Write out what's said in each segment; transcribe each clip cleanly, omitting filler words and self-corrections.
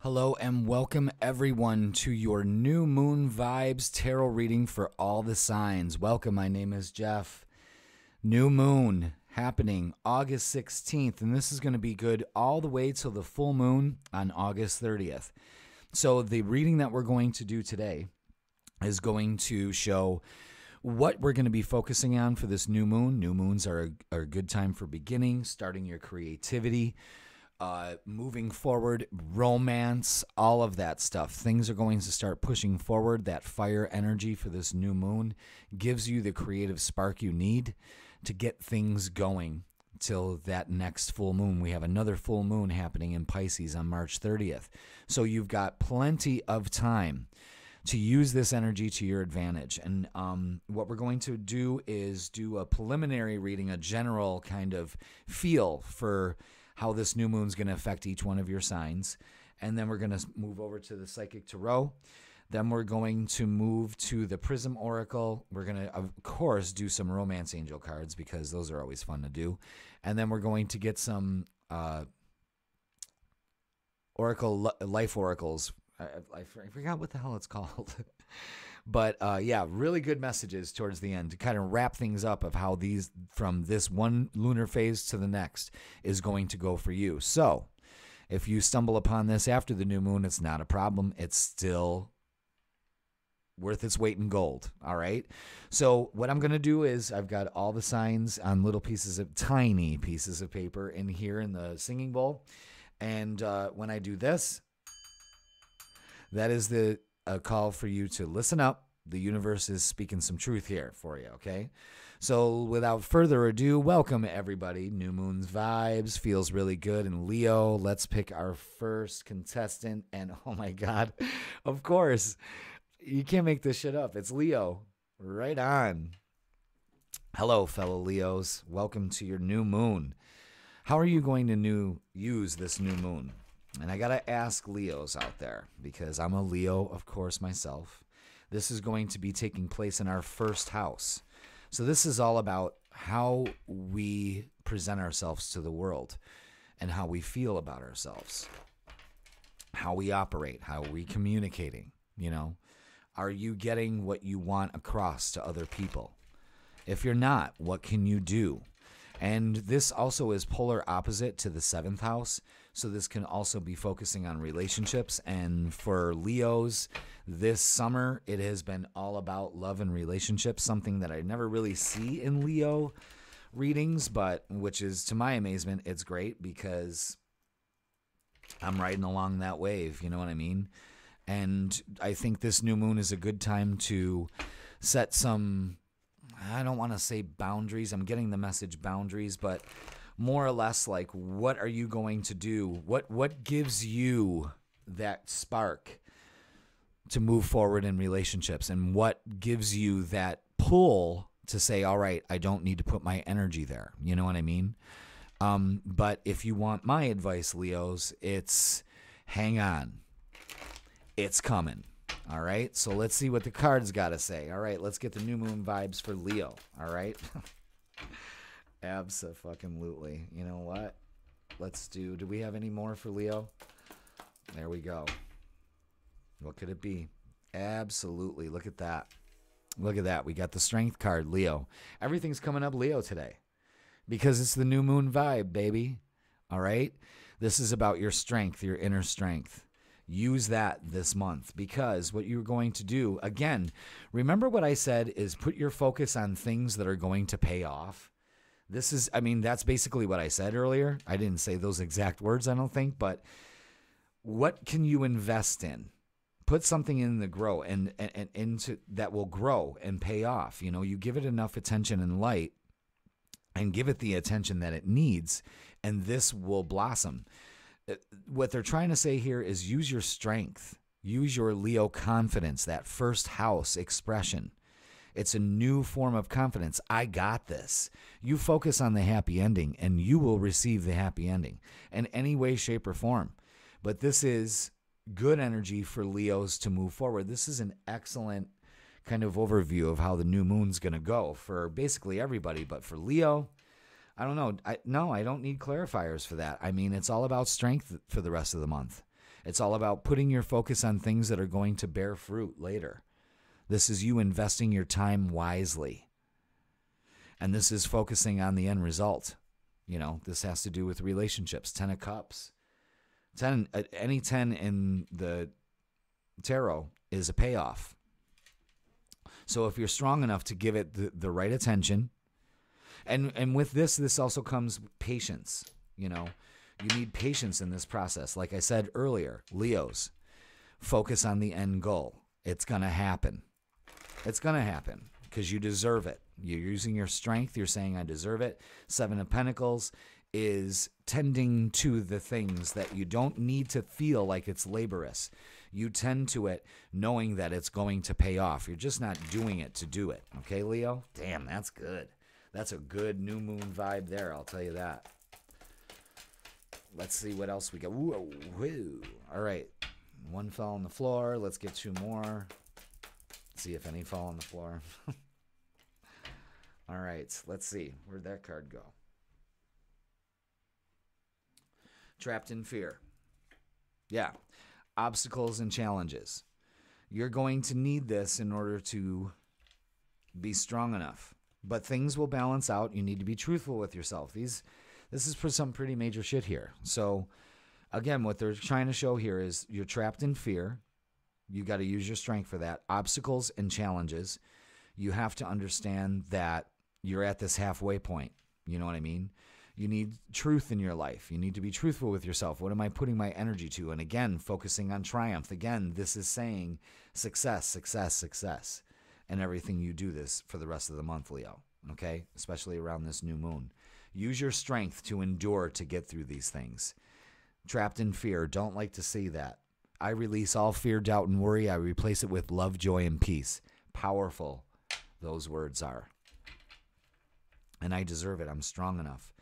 Hello and welcome everyone to your new moon vibes tarot reading for all the signs. Welcome, my name is Jeff. New moon happening August 16th, and this is going to be good all the way till the full moon on August 30th. So the reading that we're going to do today is going to show what we're going to be focusing on for this new moon. New moons are a good time for beginning, starting your creativity, moving forward, romance, all of that stuff. Things are going to start pushing forward. That fire energy for this new moon gives you the creative spark you need to get things going till that next full moon. We have another full moon happening in Pisces on March 30th. So you've got plenty of time to use this energy to your advantage. And what we're going to do is do a preliminary reading, a general kind of feel for how this new moon is going to affect each one of your signs. And then we're going to move over to the Psychic Tarot. Then we're going to move to the Prism Oracle. We're going to, of course, do some Romance Angel cards because those are always fun to do. And then we're going to get some Life Oracles. I forgot what the hell it's called. But yeah, really good messages towards the end to kind of wrap things up of how these, from this one lunar phase to the next, is going to go for you. So if you stumble upon this after the new moon, it's not a problem. It's still worth its weight in gold. All right. So what I'm going to do is I've got all the signs on little pieces of tiny pieces of paper in here in the singing bowl. And when I do this, that is a call for you to listen up. The universe is speaking some truth here for you, okay? So without further ado, welcome everybody. New Moon's vibes feels really good. And Leo, let's pick our first contestant. And oh my God, of course, you can't make this shit up. It's Leo. Right on. Hello, fellow Leos. Welcome to your new moon. How are you going to use this new moon? And I got to ask Leos out there, because I'm a Leo, of course, myself. This is going to be taking place in our first house. So this is all about how we present ourselves to the world and how we feel about ourselves, how we operate, how we communicating, you know. Are you getting what you want across to other people? If you're not, what can you do? And this also is polar opposite to the 7th house. So this can also be focusing on relationships. And for Leos, this summer, it has been all about love and relationships, something that I never really see in Leo readings, but which is, to my amazement, it's great because I'm riding along that wave. You know what I mean? And I think this new moon is a good time to set some, I don't want to say boundaries. I'm getting the message boundaries, but more or less like, what are you going to do? What gives you that spark to move forward in relationships? And what gives you that pull to say, all right, I don't need to put my energy there. You know what I mean? But if you want my advice, Leos, it's hang on. It's coming. All right, so let's see what the cards got to say. All right, let's get the new moon vibes for Leo. All right, abso-fucking-lutely. You know what? Let's do we have any more for Leo? There we go. What could it be? Absolutely. Look at that. Look at that. We got the strength card, Leo. Everything's coming up Leo today because it's the new moon vibe, baby. All right, this is about your strength, your inner strength. Use that this month, because what you're going to do, again, remember what I said is put your focus on things that are going to pay off. This is, I mean, that's basically what I said earlier. I didn't say those exact words, I don't think, but what can you invest in? Put something in the grow and into that will grow and pay off. You know, you give it enough attention and light and give it the attention that it needs, and this will blossom. What they're trying to say here is use your strength, use your Leo confidence, that first house expression. It's a new form of confidence. I got this. You focus on the happy ending and you will receive the happy ending in any way, shape, or form. But this is good energy for Leos to move forward. This is an excellent kind of overview of how the new moon's going to go for basically everybody. But for Leo, I don't know. I don't need clarifiers for that. I mean, it's all about strength for the rest of the month. It's all about putting your focus on things that are going to bear fruit later. This is you investing your time wisely. And this is focusing on the end result. You know, this has to do with relationships. 10 of Cups. Any 10 in the tarot is a payoff. So if you're strong enough to give it the right attention, and with this also comes patience. You know, you need patience in this process. Like I said earlier, Leos, focus on the end goal. It's going to happen. It's going to happen because you deserve it. You're using your strength. You're saying, I deserve it. 7 of Pentacles is tending to the things that you don't need to feel like it's laborious. You tend to it knowing that it's going to pay off. You're just not doing it to do it. Okay, Leo? Damn, that's good. That's a good new moon vibe there, I'll tell you that. Let's see what else we got. Whoa, whoa. All right. 1 fell on the floor. Let's get 2 more. See if any fall on the floor. All right. Let's see. Where'd that card go? Trapped in fear. Yeah. Obstacles and challenges. You're going to need this in order to be strong enough. But things will balance out. You need to be truthful with yourself. This is for some pretty major shit here. So, again, what they're trying to show here is you're trapped in fear. You got to use your strength for that. Obstacles and challenges. You have to understand that you're at this halfway point. You know what I mean? You need truth in your life. You need to be truthful with yourself. What am I putting my energy to? And again, focusing on triumph. Again, this is saying success, success, success. And everything you do this for the rest of the month, Leo. Okay? Especially around this new moon. Use your strength to endure to get through these things. Trapped in fear. Don't like to see that. I release all fear, doubt, and worry. I replace it with love, joy, and peace. Powerful those words are. And I deserve it. I'm strong enough.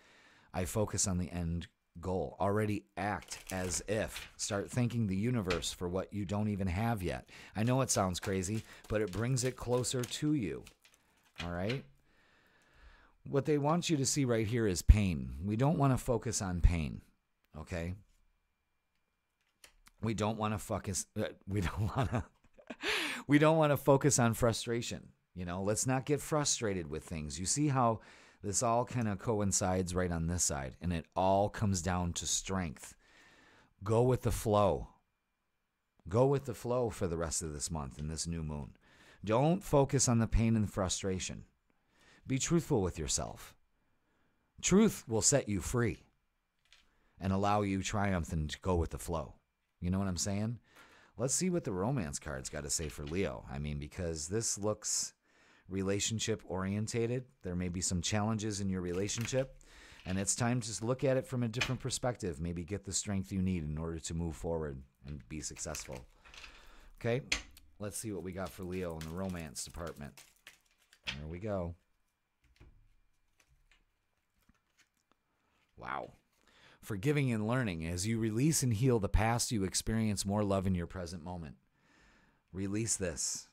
I focus on the end goal. Already act as if. Start thanking the universe for what you don't even have yet. I know it sounds crazy, but it brings it closer to you. All right? What they want you to see right here is pain. We don't want to focus on pain. Okay? We don't want to focus. We don't want to focus on frustration. You know, let's not get frustrated with things. You see how this all kind of coincides right on this side, and it all comes down to strength. Go with the flow. Go with the flow for the rest of this month and this new moon. Don't focus on the pain and frustration. Be truthful with yourself. Truth will set you free and allow you triumph and to go with the flow. You know what I'm saying? Let's see what the romance cards got to say for Leo. I mean, because this looks relationship orientated. There may be some challenges in your relationship, and it's time to look at it from a different perspective. Maybe get the strength you need in order to move forward and be successful. Okay, let's see what we got for Leo in the romance department. There we go. Wow. Forgiving and learning. As you release and heal the past, you experience more love in your present moment. Release this.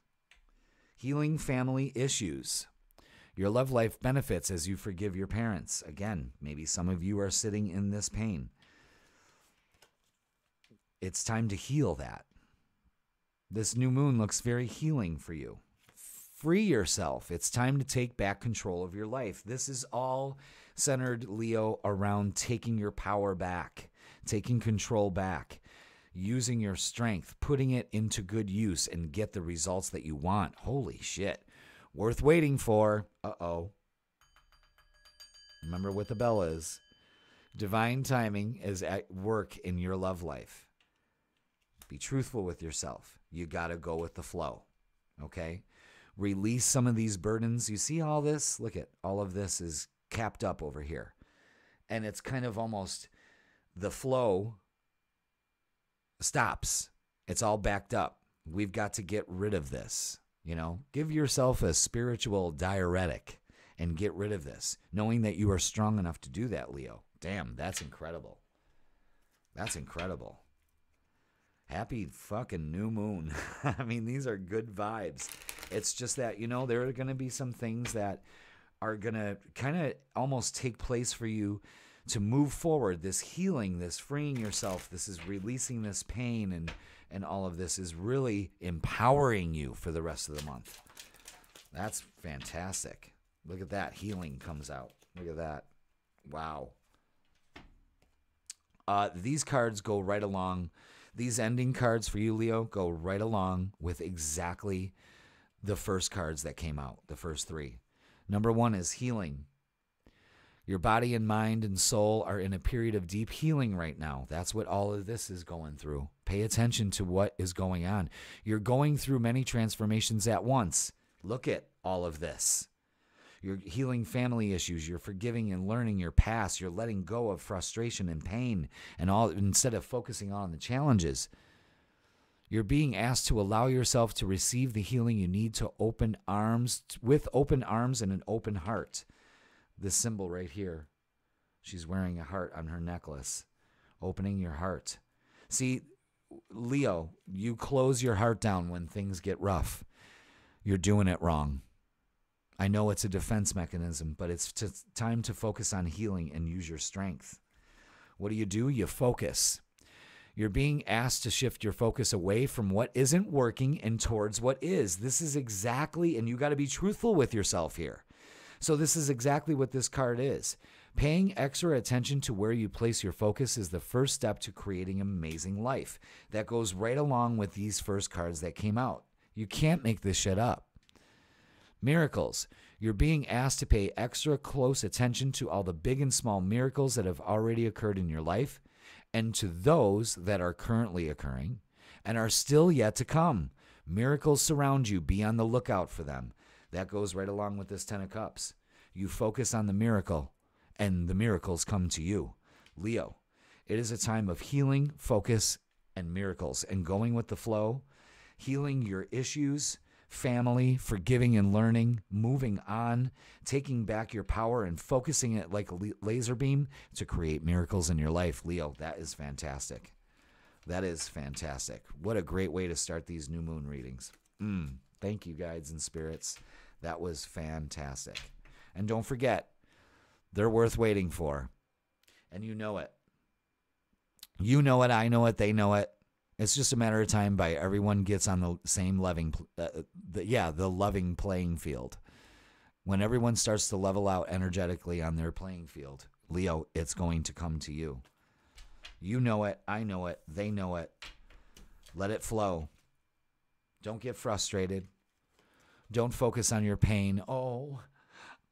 Healing family issues. Your love life benefits as you forgive your parents. Again, maybe some of you are sitting in this pain. It's time to heal that. This new moon looks very healing for you. Free yourself. It's time to take back control of your life. This is all centered, Leo, around taking your power back, taking control back, using your strength, putting it into good use and get the results that you want. Holy shit. Worth waiting for. Uh-oh. Remember what the bell is. Divine timing is at work in your love life. Be truthful with yourself. You got to go with the flow. Okay? Release some of these burdens. You see all this? Look at all of this is capped up over here. And it's kind of almost the flow stops. It's all backed up. We've got to get rid of this. You know, give yourself a spiritual diuretic and get rid of this, knowing that you are strong enough to do that, Leo. Damn, that's incredible. That's incredible. Happy fucking new moon. I mean, these are good vibes. It's just that, you know, there are going to be some things that are going to kind of almost take place for you to move forward, this healing, this freeing yourself, this is releasing this pain, and all of this is really empowering you for the rest of the month. That's fantastic. Look at that. Healing comes out. Look at that. Wow. These cards go right along. These ending cards for you, Leo, go right along with exactly the first cards that came out, the first three. Number one is healing. Your body and mind and soul are in a period of deep healing right now. That's what all of this is going through. Pay attention to what is going on. You're going through many transformations at once. Look at all of this. You're healing family issues. You're forgiving and learning your past. You're letting go of frustration and pain and all instead of focusing on the challenges. You're being asked to allow yourself to receive the healing you need to open arms, with open arms and an open heart. This symbol right here, she's wearing a heart on her necklace, opening your heart. See, Leo, you close your heart down when things get rough. You're doing it wrong. I know it's a defense mechanism, but it's time to focus on healing and use your strength. What do? You focus. You're being asked to shift your focus away from what isn't working and towards what is. This is exactly, and you got to be truthful with yourself here. So this is exactly what this card is. Paying extra attention to where you place your focus is the first step to creating an amazing life. That goes right along with these first cards that came out. You can't make this shit up. Miracles. You're being asked to pay extra close attention to all the big and small miracles that have already occurred in your life and to those that are currently occurring and are still yet to come. Miracles surround you. Be on the lookout for them. That goes right along with this 10 of Cups. You focus on the miracle, and the miracles come to you. Leo, it is a time of healing, focus, and miracles, and going with the flow, healing your issues, family, forgiving and learning, moving on, taking back your power and focusing it like a laser beam to create miracles in your life. Leo, that is fantastic. That is fantastic. What a great way to start these new moon readings. Thank you, guides and spirits. That was fantastic. And don't forget, they're worth waiting for. And you know it. You know it, I know it, they know it. It's just a matter of time by everyone gets on the same the loving playing field. When everyone starts to level out energetically on their playing field, Leo, it's going to come to you. You know it, I know it, they know it. Let it flow. Don't get frustrated. Don't focus on your pain. Oh,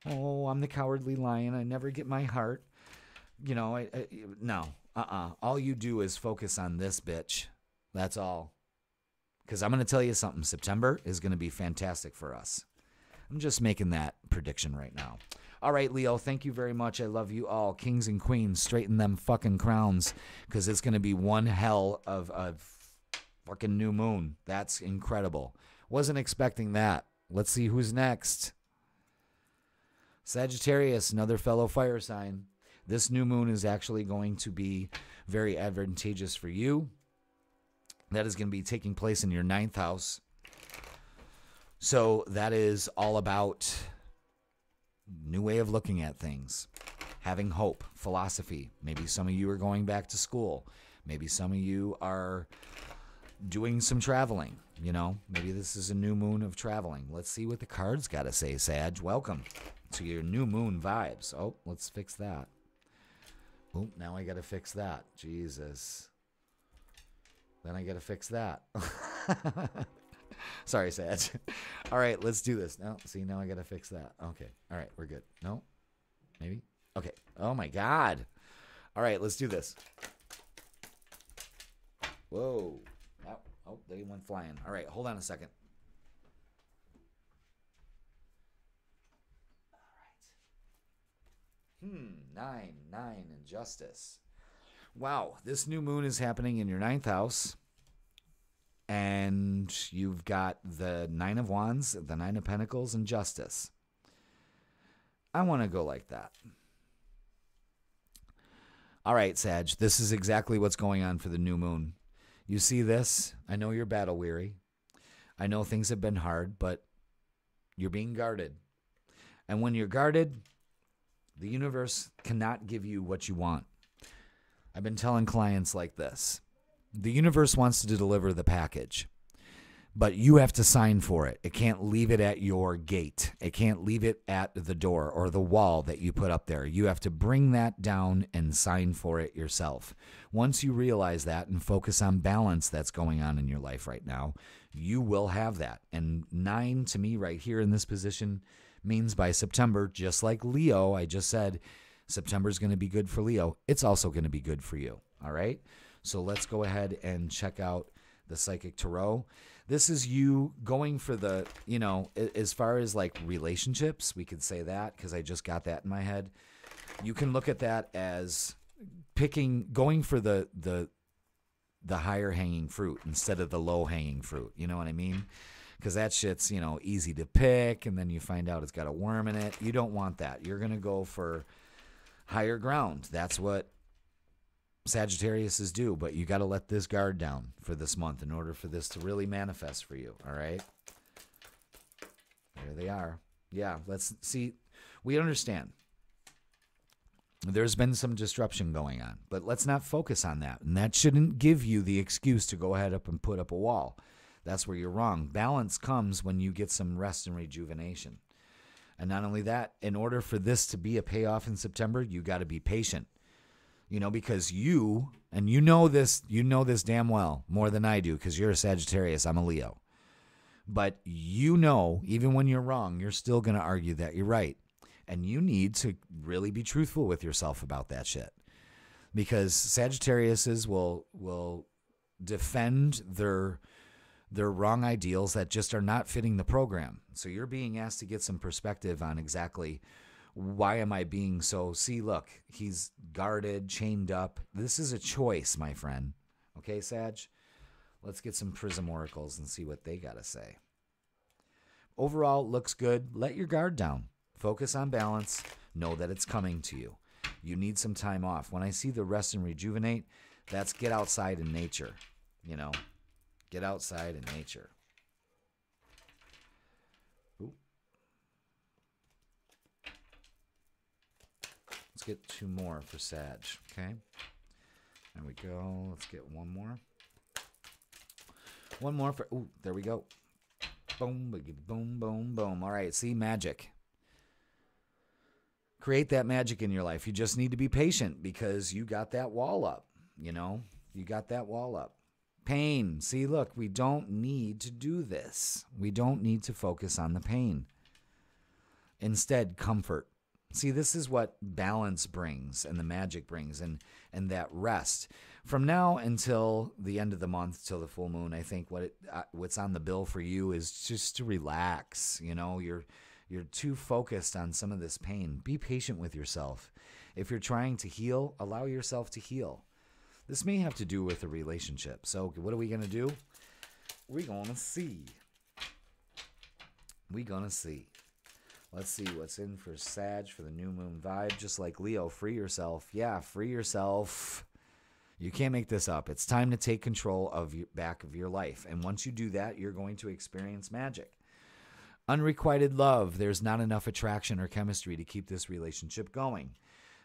I'm the cowardly lion. I never get my heart. You know, no. All you do is focus on this bitch. That's all. Because I'm going to tell you something. September is going to be fantastic for us. I'm just making that prediction right now. All right, Leo, thank you very much. I love you all. Kings and queens, straighten them fucking crowns. Because it's going to be one hell of a fucking new moon. That's incredible. Wasn't expecting that. Let's see who's next. Sagittarius, another fellow fire sign. This new moon is actually going to be very advantageous for you. That is going to be taking place in your 9th house. So that is all about new way of looking at things. Having hope, philosophy. Maybe some of you are going back to school. Maybe some of you are doing some traveling. You know, maybe this is a new moon of traveling. Let's see what the cards got to say, Sag. Welcome to your new moon vibes. Oh, let's fix that. Oh, now I got to fix that. Jesus. Then I got to fix that. Sorry, Sag. All right, let's do this. Now, see, now I got to fix that. Okay. All right, we're good. No? Maybe? Okay. Oh, my God. All right, let's do this. Whoa. Oh, they went flying. All right, hold on a second. All right. 9, and justice. Wow, this new moon is happening in your 9th house. And you've got the 9 of Wands, the 9 of Pentacles, and justice. I want to go like that. All right, Sag, this is exactly what's going on for the new moon. You see this? I know you're battle weary. I know things have been hard, but you're being guarded. And when you're guarded, The universe cannot give you what you want. I've been telling clients like this. The universe wants to deliver the package, but you have to sign for it. It can't leave it at your gate. It can't leave it at the door or the wall that you put up there. You have to bring that down and sign for it yourself. Once you realize that and focus on balance that's going on in your life right now, you will have that. And 9 to me right here in this position means by September, just like Leo, I just said, September is going to be good for Leo. It's also going to be good for you. All right? So let's go ahead and check out the Psychic Tarot. This is you going for the, you know, as far as like relationships, we could say that because I just got that in my head. You can look at that as going for the higher hanging fruit instead of the low hanging fruit. You know what I mean? Because that shit's, you know, easy to pick, and then you find out it's got a worm in it. You don't want that. You're going to go for higher ground. That's what Sagittariuses do, but you got to let this guard down for this month in order for this to really manifest for you, all right? There they are. Yeah, let's see. We understand. There's been some disruption going on, but let's not focus on that, and that shouldn't give you the excuse to go ahead up and put up a wall. That's where you're wrong. Balance comes when you get some rest and rejuvenation. And not only that, in order for this to be a payoff in September, you got to be patient. You know, because you know this damn well, more than I do, because you're a Sagittarius, I'm a Leo. But you know, even when you're wrong, you're still going to argue that you're right. And you need to really be truthful with yourself about that shit. Because Sagittariuses will defend their wrong ideals that just are not fitting the program. So you're being asked to get some perspective on exactly why am I being so... See, look, he's guarded, chained up. This is a choice, my friend. Okay, Sag? Let's get some Prism Oracles and see what they got to say. Overall, looks good. Let your guard down. Focus on balance. Know that it's coming to you. You need some time off. When I see the rest and rejuvenate, that's get outside in nature. You know, get outside in nature. Ooh. Let's get 2 more for Sag, okay? There we go. Let's get 1 more. 1 more for... Ooh, there we go. Boom, boom, boom, boom. All right, see, magic. Create that magic in your life. You just need to be patient because you got that wall up, you know? You got that wall up. Pain. See, look, we don't need to do this. We don't need to focus on the pain. Instead, comfort. See, this is what balance brings and the magic brings and that rest. From now until the end of the month, till the full moon, I think what's on the bill for you is just to relax. You know, you're too focused on some of this pain. Be patient with yourself. If you're trying to heal, allow yourself to heal. This may have to do with a relationship. So what are we going to do? We're going to see. We're going to see. Let's see what's in for Sag for the new moon vibe. Just like Leo, free yourself. Yeah, free yourself. You can't make this up. It's time to take control of back of your life. And once you do that, you're going to experience magic. Unrequited love. There's not enough attraction or chemistry to keep this relationship going.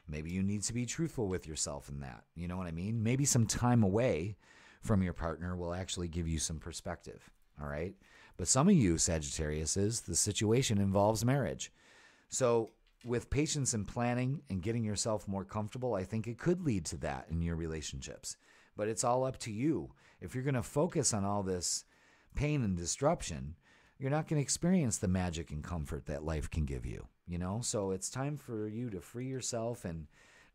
Maybe you need to be truthful with yourself in that. You know what I mean? Maybe some time away from your partner will actually give you some perspective. All right? But some of you Sagittariuses, the situation involves marriage. So with patience and planning and getting yourself more comfortable, I think it could lead to that in your relationships. But it's all up to you. If you're going to focus on all this pain and disruption, you're not going to experience the magic and comfort that life can give you, you know? So it's time for you to free yourself and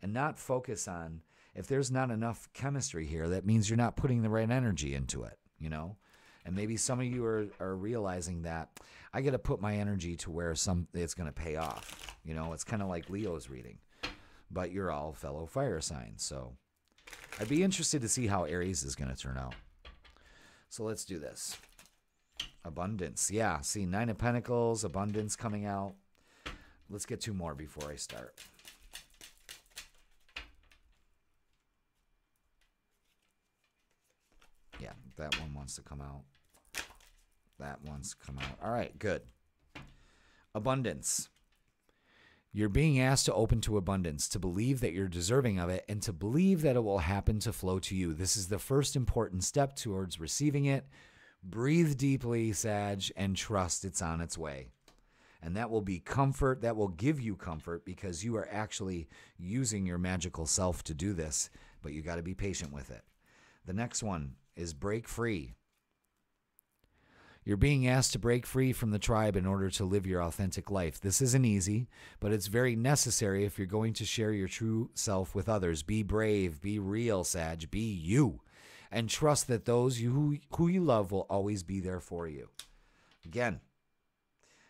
not focus on, if there's not enough chemistry here, that means you're not putting the right energy into it, you know? And maybe some of you are realizing that I got to put my energy to where it's going to pay off. You know, it's kind of like Leo's reading, but you're all fellow fire signs. So I'd be interested to see how Aries is going to turn out. So let's do this. Abundance. Yeah, see, 9 of Pentacles, abundance coming out. Let's get 2 more before I start. Yeah, that one wants to come out. That wants to come out. All right, good. Abundance. You're being asked to open to abundance, to believe that you're deserving of it, and to believe that it will happen to flow to you. This is the first important step towards receiving it. Breathe deeply, Sag, and trust it's on its way. And that will be comfort. That will give you comfort because you are actually using your magical self to do this, but you got to be patient with it. The next one is break free. You're being asked to break free from the tribe in order to live your authentic life. This isn't easy, but it's very necessary if you're going to share your true self with others. Be brave, be real, Sag, be you, and trust that those who you love will always be there for you. Again,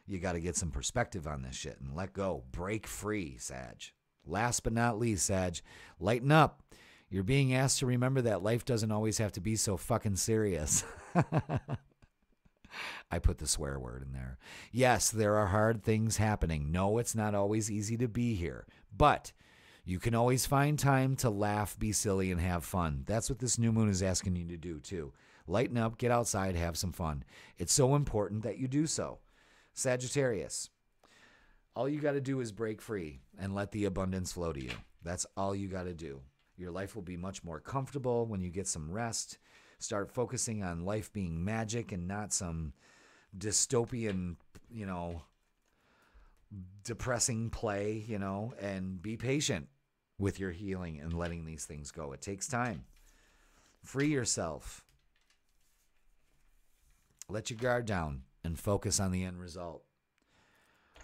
you got to get some perspective on this shit and let go. Break free, Sag. Last but not least, Sag, lighten up. You're being asked to remember that life doesn't always have to be so fucking serious. I put the swear word in there. Yes, there are hard things happening. No, it's not always easy to be here. But you can always find time to laugh, be silly, and have fun. That's what this new moon is asking you to do, too. Lighten up, get outside, have some fun. It's so important that you do so. Sagittarius, all you got to do is break free and let the abundance flow to you. That's all you got to do. Your life will be much more comfortable when you get some rest. Start focusing on life being magic and not some dystopian, depressing play, and be patient with your healing and letting these things go. It takes time. Free yourself. Let your guard down and focus on the end result.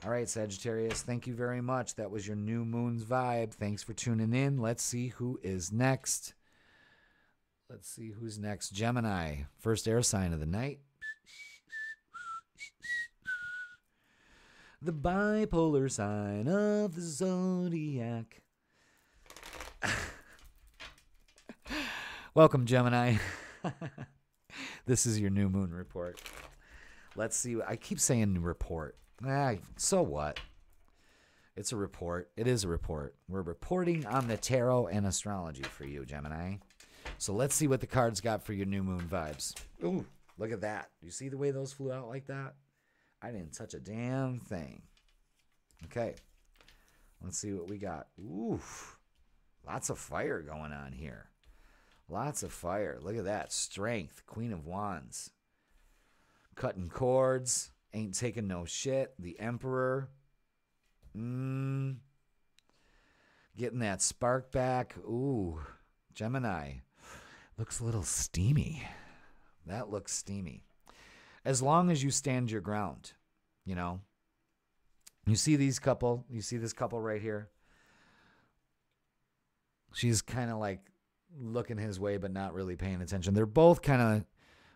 All right, Sagittarius, thank you very much. That was your new moon's vibe. Thanks for tuning in. Let's see who is next. Let's see who's next. Gemini, first air sign of the night. The bipolar sign of the zodiac. Welcome, Gemini. This is your new moon report. Let's see. I keep saying report. So what? It's a report. It is a report. We're reporting on the tarot and astrology for you, Gemini. So let's see what the cards got for your new moon vibes. Ooh, look at that. You see the way those flew out like that? I didn't touch a damn thing. Okay. Let's see what we got. Ooh, lots of fire going on here. Lots of fire. Look at that. Strength. Queen of Wands. Cutting cords. Ain't taking no shit. The Emperor. Getting that spark back. Ooh. Gemini. Looks a little steamy. That looks steamy. As long as you stand your ground, You see these couple? You see this couple right here? She's kind of like looking his way, but not really paying attention. They're both kind of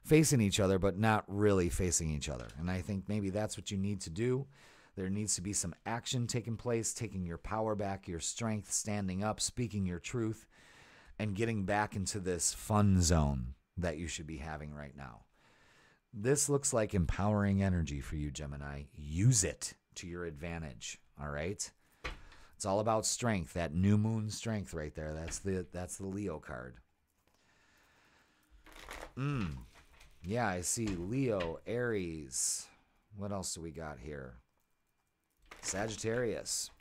facing each other, but not really facing each other. And I think maybe that's what you need to do. There needs to be some action taking place, taking your power back, your strength, standing up, speaking your truth, and getting back into this fun zone that you should be having right now. This looks like empowering energy for you, Gemini. Use it to your advantage, all right? It's all about strength, that new moon strength right there. That's the Leo card. Yeah, I see Leo, Aries. What else do we got here? Sagittarius.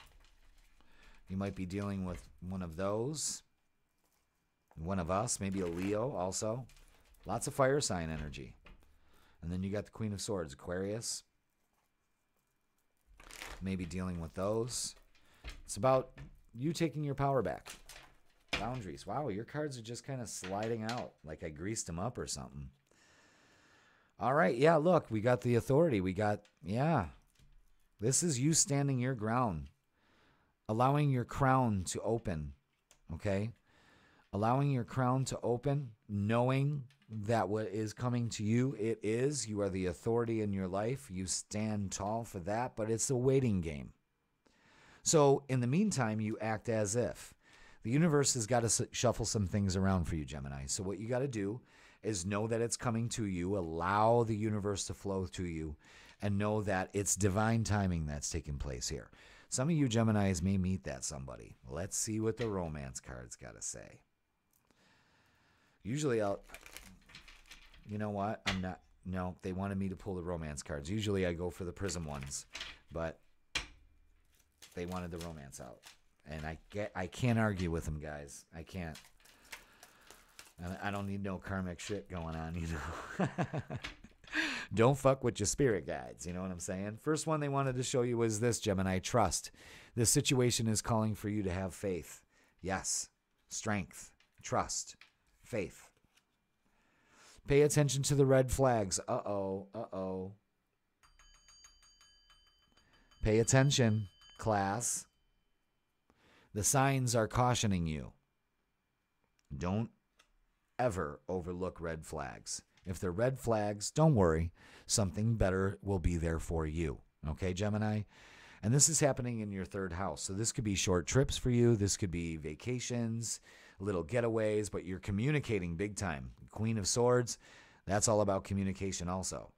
You might be dealing with one of those. One of us, maybe a Leo also. Lots of fire sign energy. And then you got the Queen of Swords, Aquarius. Maybe dealing with those. It's about you taking your power back. Boundaries. Wow, your cards are just kind of sliding out like I greased them up or something. All right, yeah, look, we got the authority. This is you standing your ground. Allowing your crown to open, okay? Allowing your crown to open, knowing that what is coming to you, you are the authority in your life. You stand tall for that, but it's a waiting game. So in the meantime, you act as if. The universe has got to shuffle some things around for you, Gemini. So what you got to do is know that it's coming to you, allow the universe to flow to you, and know that it's divine timing that's taking place here. Some of you Geminis may meet that somebody. Let's see what the romance cards got to say. Usually you know what? No, they wanted me to pull the romance cards. Usually I go for the prism ones, but They wanted the romance out. And I can't argue with them, guys. I can't. I don't need no karmic shit going on, you know. Don't fuck with your spirit guides, you know what I'm saying? First one they wanted to show you was this, Gemini, trust. This situation is calling for you to have faith. Yes, strength, trust, faith. Pay attention to the red flags. Uh-oh, uh-oh. Pay attention, class. The signs are cautioning you. Don't ever overlook red flags. If they're red flags, don't worry. Something better will be there for you. Okay, Gemini? And this is happening in your third house. So this could be short trips for you. This could be vacations, little getaways, but you're communicating big time. Queen of Swords, that's all about communication also.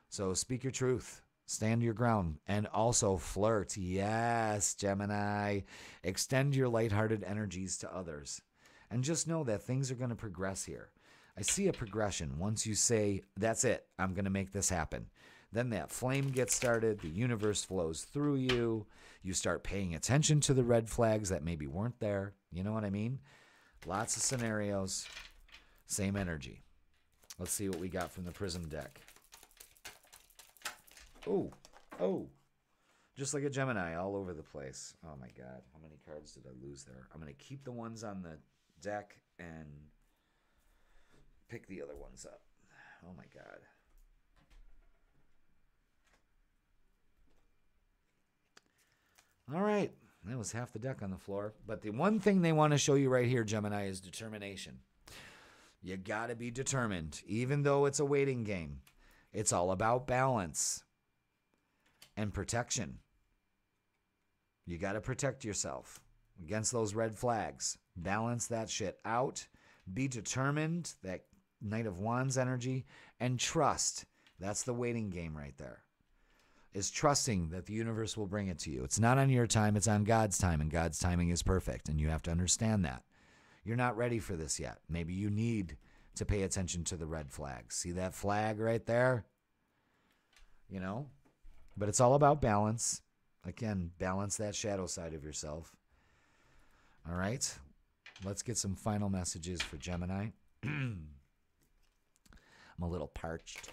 So speak your truth. Stand your ground. And also flirt. Yes, Gemini. Extend your lighthearted energies to others. And just know that things are going to progress here. I see a progression. Once you say, that's it, I'm going to make this happen. Then that flame gets started. The universe flows through you. You start paying attention to the red flags that maybe weren't there. You know what I mean? Lots of scenarios. Same energy. Let's see what we got from the Prism deck. Oh, oh. Just like a Gemini all over the place. Oh my God. How many cards did I lose there? I'm going to keep the ones on the deck and pick the other ones up. Oh my God. All right. That was half the deck on the floor. But the one thing they want to show you right here, Gemini, is determination. You got to be determined. Even though it's a waiting game, it's all about balance and protection. You got to protect yourself against those red flags. Balance that shit out. Be determined, that Knight of Wands energy, and trust. That's the waiting game right there. Is trusting that the universe will bring it to you. It's not on your time, it's on God's time, and God's timing is perfect, and you have to understand that. You're not ready for this yet. Maybe you need to pay attention to the red flags. See that flag right there? You know? But it's all about balance. Again, balance that shadow side of yourself. All right? Let's get some final messages for Gemini. I'm a little parched.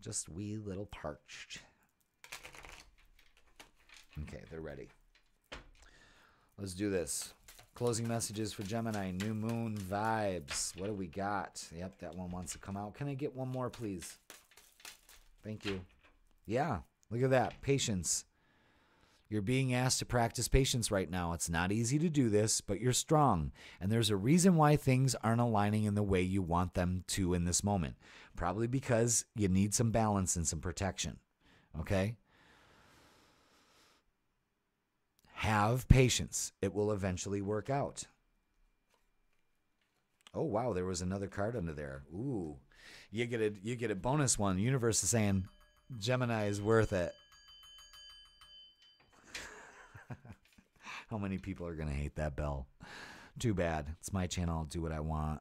Just wee little parched. Okay, they're ready. Let's do this. Closing messages for Gemini. New moon vibes. What do we got? Yep, that one wants to come out. Can I get one more, please? Thank you. Yeah, look at that. Patience. You're being asked to practice patience right now. It's not easy to do this, but you're strong. And there's a reason why things aren't aligning in the way you want them to in this moment. Probably because you need some balance and some protection. Okay? Have patience. It will eventually work out. Oh, wow. There was another card under there. Ooh. You get a bonus one. The universe is saying Gemini is worth it. How many people are going to hate that bell? Too bad. It's my channel. I'll do what I want.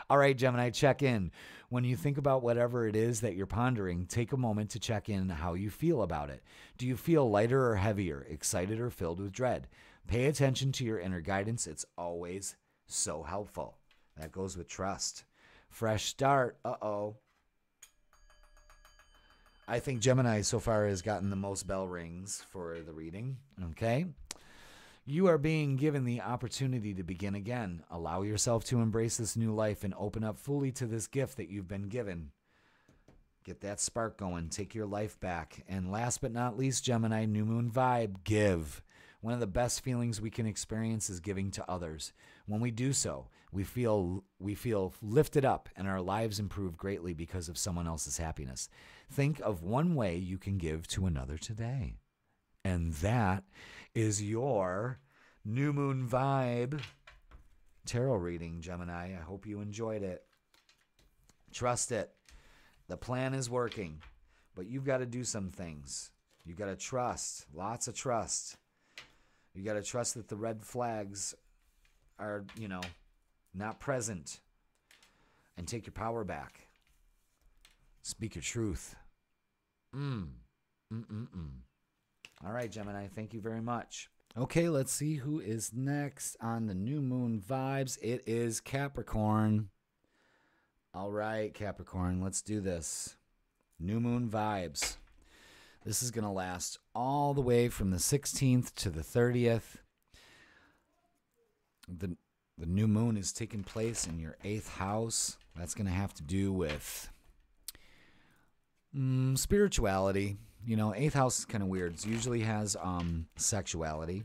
All right, Gemini, check in. When you think about whatever it is that you're pondering, take a moment to check in how you feel about it. Do you feel lighter or heavier, excited or filled with dread? Pay attention to your inner guidance. It's always so helpful. That goes with trust. Fresh start. Uh-oh. I think Gemini so far has gotten the most bell rings for the reading. Okay. You are being given the opportunity to begin again. Allow yourself to embrace this new life and open up fully to this gift that you've been given. Get that spark going. Take your life back. And last but not least, Gemini, new moon vibe, give. One of the best feelings we can experience is giving to others. When we do so, we feel lifted up and our lives improve greatly because of someone else's happiness. Think of one way you can give to another today. And that is your new moon vibe tarot reading, Gemini. I hope you enjoyed it. Trust it. The plan is working, but you've got to do some things. You've got to trust, lots of trust. You got to trust that the red flags are, not present. And take your power back. Speak your truth. All right, Gemini, thank you very much. Okay, let's see who is next on the new moon vibes. It is Capricorn. All right, Capricorn, let's do this. New moon vibes. This is going to last all the way from the 16th to the 30th. The new moon is taking place in your 8th house. That's going to have to do with spirituality. You know, 8th house is kind of weird. It usually has sexuality,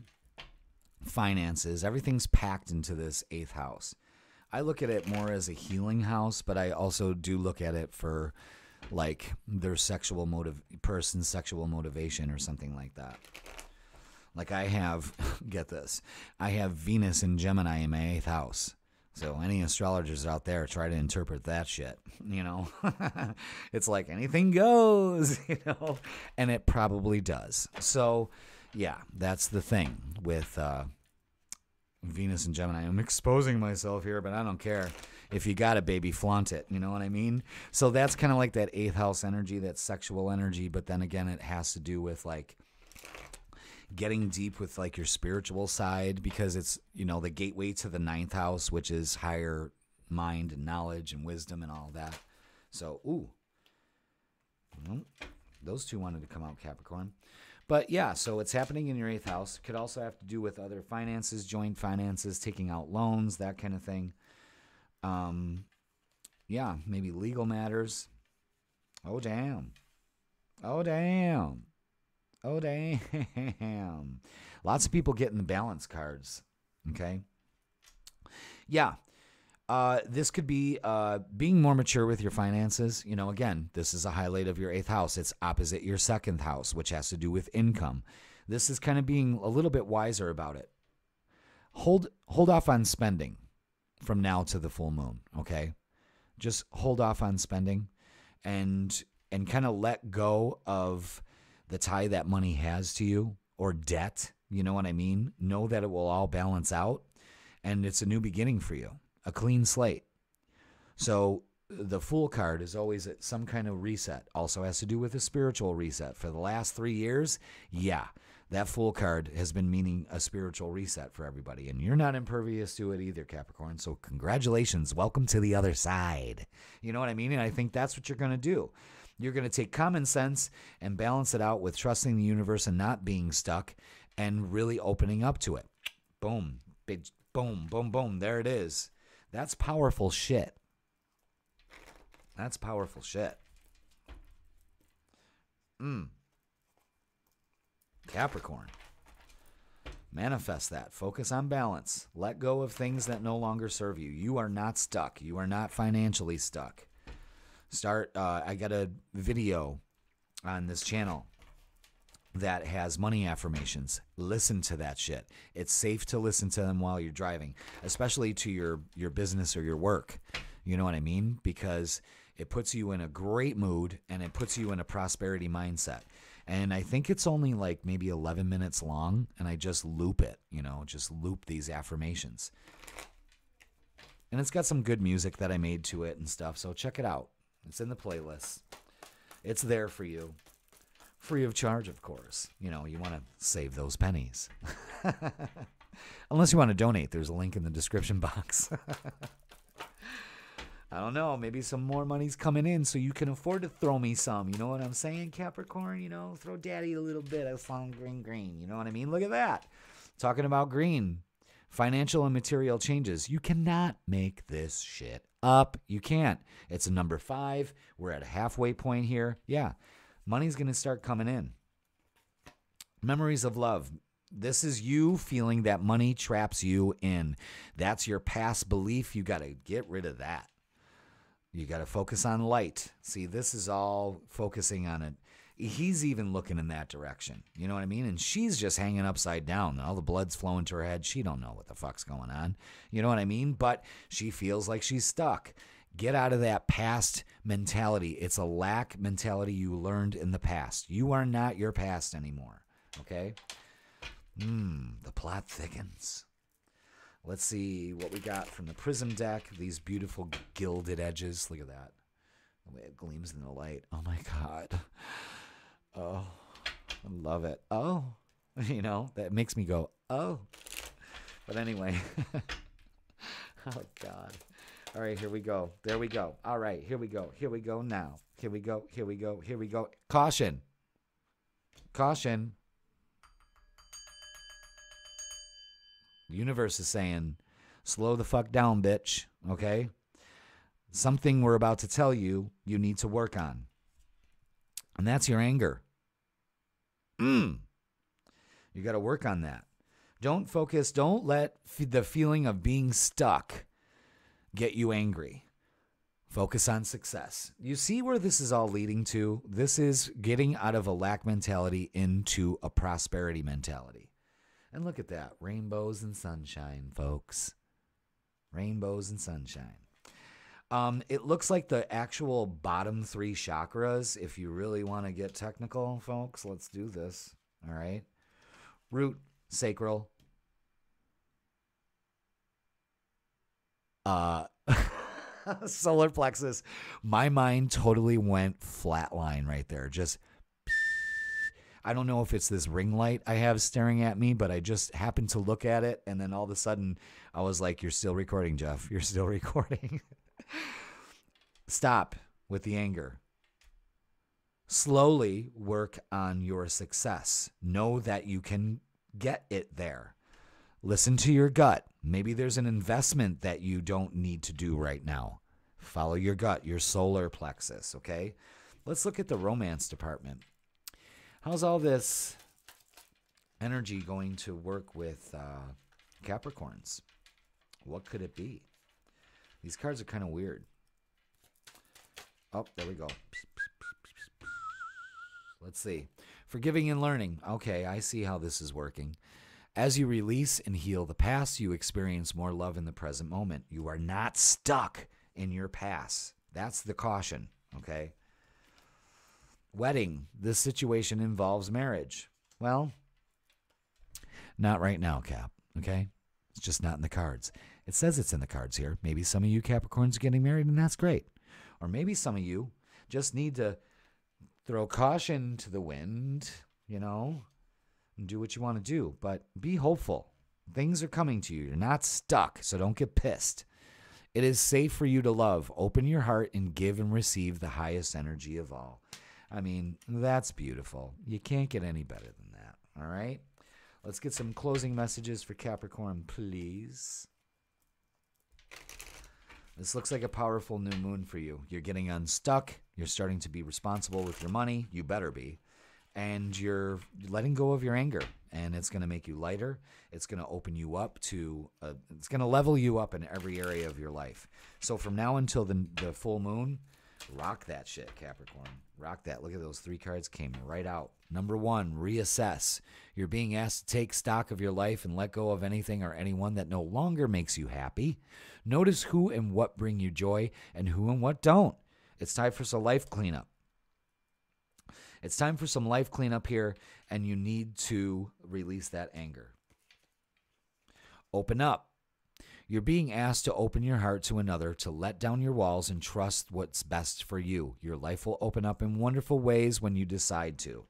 finances. Everything's packed into this 8th house. I look at it more as a healing house, but I also do look at it for like their person's sexual motivation or something like that. Like I have, get this, I have Venus and Gemini in my 8th house. So any astrologers out there, try to interpret that shit, you know. It's like anything goes, you know, and it probably does. So, yeah, that's the thing with Venus and Gemini. I'm exposing myself here, but I don't care. If you got it, baby, flaunt it. You know what I mean? So that's kind of like that 8th house energy, that sexual energy. But then again, it has to do with like getting deep with like your spiritual side, because it's, you know, the gateway to the 9th house, which is higher mind and knowledge and wisdom and all that. So, those two wanted to come out, Capricorn. But yeah, so it's happening in your 8th house. Could also have to do with other finances, joint finances, taking out loans, that kind of thing. Yeah, maybe legal matters. Oh, damn. Oh, damn. Oh, damn. Lots of people getting the balance cards. Okay. Yeah. This could be being more mature with your finances. You know, again, this is a highlight of your 8th house. It's opposite your 2nd house, which has to do with income. This is kind of being a little bit wiser about it. Hold off on spending from now to the full moon, okay? Just hold off on spending and kind of let go of the tie that money has to you, or debt. You know what I mean? Know that it will all balance out, and it's a new beginning for you. A clean slate. So the Fool card is always some kind of reset. Also has to do with a spiritual reset. For the last 3 years, yeah, that Fool card has been meaning a spiritual reset for everybody. And you're not impervious to it either, Capricorn. So congratulations. Welcome to the other side. You know what I mean? And I think that's what you're going to do. You're going to take common sense and balance it out with trusting the universe and not being stuck and really opening up to it. Boom. Big boom, boom, boom. There it is. That's powerful shit. That's powerful shit. Capricorn. Manifest that. Focus on balance. Let go of things that no longer serve you. You are not stuck. You are not financially stuck. I got a video on this channel that has money affirmations. Listen to that shit. It's safe to listen to them while you're driving, especially to your business or your work. You know what I mean? Because it puts you in a great mood and it puts you in a prosperity mindset. And I think it's only like maybe 11 minutes long, and I just loop it, just loop these affirmations. And it's got some good music that I made to it and stuff, so check it out. It's in the playlist. It's there for you. Free of charge, of course. You want to save those pennies. Unless you want to donate, there's a link in the description box. I don't know. Maybe some more money's coming in so you can afford to throw me some. You know what I'm saying, Capricorn? Throw daddy a little bit of some green. You know what I mean? Look at that. Talking about green. Financial and material changes. You cannot make this shit up. You can't. It's a number 5. We're at a halfway point here. Yeah. Money's going to start coming in. Memories of love. This is you feeling that money traps you in. That's your past belief. You got to get rid of that. You got to focus on light. See, this is all focusing on it. He's even looking in that direction. You know what I mean? And she's just hanging upside down. All the blood's flowing to her head. She don't know what the fuck's going on. You know what I mean? But she feels like she's stuck. Get out of that past mentality. It's a lack mentality you learned in the past. You are not your past anymore. Okay? The plot thickens. Let's see what we got from the Prism deck. These beautiful gilded edges. Look at that. The way it gleams in the light. Oh my God. Oh. I love it. Oh, you know, that makes me go, oh. But anyway. Oh, God. All right, here we go. There we go. All right, here we go. Here we go now. Here we go. Here we go. Here we go. Caution. Caution. The universe is saying, slow the fuck down, bitch. Okay? Something we're about to tell you, you need to work on. And that's your anger. You got to work on that. Don't focus. Don't let the feeling of being stuck get you angry. Focus on success. You see where this is all leading to? This is getting out of a lack mentality into a prosperity mentality. And look at that. Rainbows and sunshine, folks. Rainbows and sunshine. It looks like the actual bottom 3 chakras, if you really want to get technical, folks. Let's do this. All right. Root, sacral, solar plexus. My mind totally went flatline right there. Just, I don't know if it's this ring light I have staring at me, but I just happened to look at it, and then all of a sudden I was like, you're still recording, Jeff. You're still recording. Stop with the anger. Slowly work on your success. Know that you can get it there. Listen to your gut. Maybe there's an investment that you don't need to do right now. Follow your gut, your solar plexus, okay? Let's look at the romance department. How's all this energy going to work with Capricorns? What could it be? These cards are kind of weird. Oh, there we go. Let's see. Forgiving and learning. Okay, I see how this is working. As you release and heal the past, you experience more love in the present moment. You are not stuck in your past. That's the caution, okay? Wedding. This situation involves marriage. Well, not right now, Cap, okay? It's just not in the cards. It says it's in the cards here. Maybe some of you Capricorns are getting married, and that's great. Or maybe some of you just need to throw caution to the wind, you know, and do what you want to do. But be hopeful. Things are coming to you. You're not stuck, so don't get pissed. It is safe for you to love. Open your heart and give and receive the highest energy of all. I mean, that's beautiful. You can't get any better than that, all right? Let's get some closing messages for Capricorn, please. This looks like a powerful new moon for you. You're getting unstuck. You're starting to be responsible with your money. You better be. And you're letting go of your anger. And it's going to make you lighter. It's going to open you up to, it's going to level you up in every area of your life. So from now until the full moon, rock that shit, Capricorn. Rock that. Look at those 3 cards came right out. Number 1, reassess. You're being asked to take stock of your life and let go of anything or anyone that no longer makes you happy. Notice who and what bring you joy and who and what don't. It's time for some life cleanup. It's time for some life cleanup here, and you need to release that anger. Open up. You're being asked to open your heart to another, to let down your walls and trust what's best for you. Your life will open up in wonderful ways when you decide to.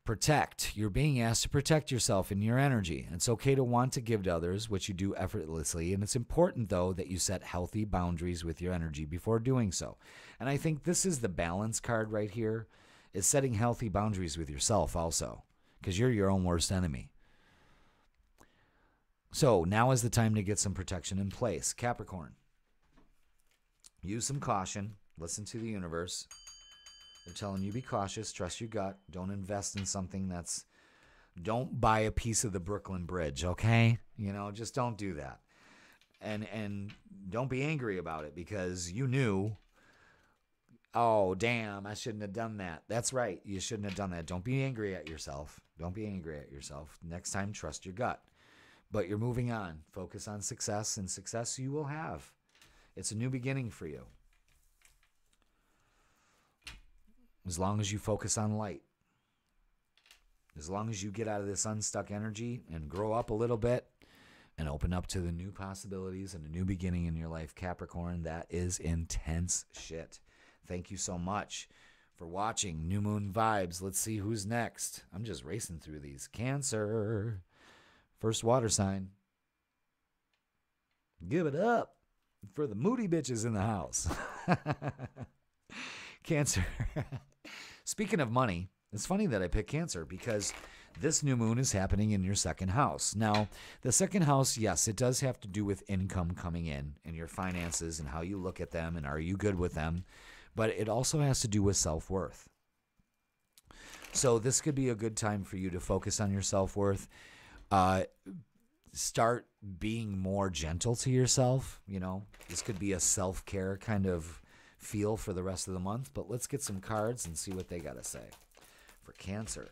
Protect. You're being asked to protect yourself and your energy. It's okay to want to give to others, which you do effortlessly, and it's important, though, that you set healthy boundaries with your energy before doing so. And I think this is the balance card right here, is setting healthy boundaries with yourself also, because you're your own worst enemy. So now is the time to get some protection in place. Capricorn, use some caution. Listen to the universe. They're telling you be cautious, trust your gut. Don't invest in something that's, don't buy a piece of the Brooklyn Bridge, okay? You know, just don't do that. And don't be angry about it because you knew, oh, damn, I shouldn't have done that. That's right, you shouldn't have done that. Don't be angry at yourself. Don't be angry at yourself. Next time, trust your gut. But you're moving on. Focus on success, and success you will have. It's a new beginning for you. As long as you focus on light. As long as you get out of this unstuck energy and grow up a little bit and open up to the new possibilities and a new beginning in your life, Capricorn, that is intense shit. Thank you so much for for watching. New moon vibes. Let's see who's next. I'm just racing through these. Cancer. First water sign. Give it up for the moody bitches in the house. Cancer. Speaking of money, it's funny that I picked Cancer because this new moon is happening in your second house. Now, the second house, yes, it does have to do with income coming in and your finances and how you look at them and are you good with them. But it also has to do with self-worth. So this could be a good time for you to focus on your self-worth. Start being more gentle to yourself. You know, this could be a self-care kind of feel for the rest of the month. But let's get some cards and see what they got to say for Cancer.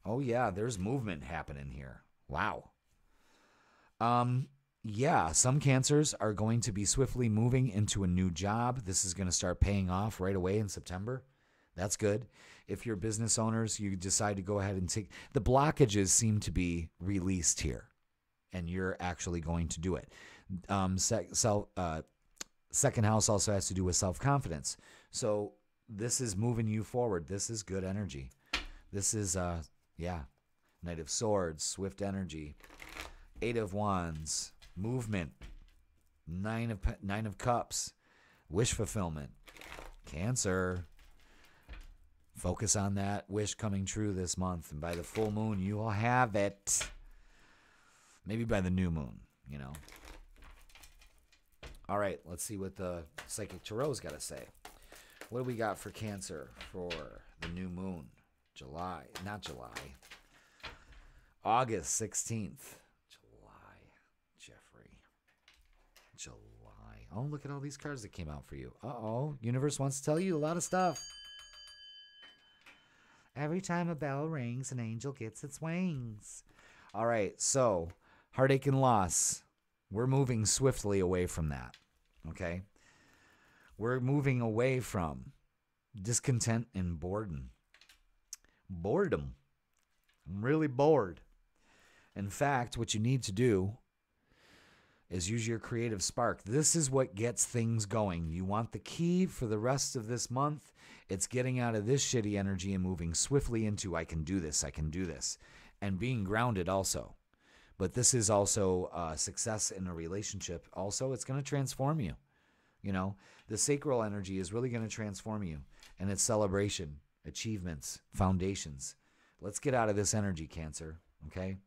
Oh, yeah, there's movement happening here. Wow. Yeah, some Cancers are going to be swiftly moving into a new job. This is going to start paying off right away in September. That's good. If you're business owners, you decide to go ahead and take... The blockages seem to be released here, and you're actually going to do it. Second house also has to do with self-confidence. So this is moving you forward. This is good energy. This is, yeah, Knight of Swords, swift energy, 8 of Wands, movement, 9 of Cups, wish fulfillment. Cancer. Focus on that wish coming true this month. And by the full moon, you will have it. Maybe by the new moon, you know. All right, let's see what the Psychic Tarot's got to say. What do we got for Cancer for the new moon? August 16th. July. Oh, look at all these cards that came out for you. Uh-oh. Universe wants to tell you a lot of stuff. Every time a bell rings, an angel gets its wings. All right, so heartache and loss. We're moving swiftly away from that, okay? We're moving away from discontent and boredom. Boredom. I'm really bored. In fact, what you need to do is use your creative spark. This is what gets things going. You want the key for the rest of this month. It's getting out of this shitty energy and moving swiftly into I can do this, and being grounded also. But this is also success in a relationship. Also, it's going to transform you. You know, the sacral energy is really going to transform you, and it's celebration, achievements, foundations. Let's get out of this energy, Cancer, okay?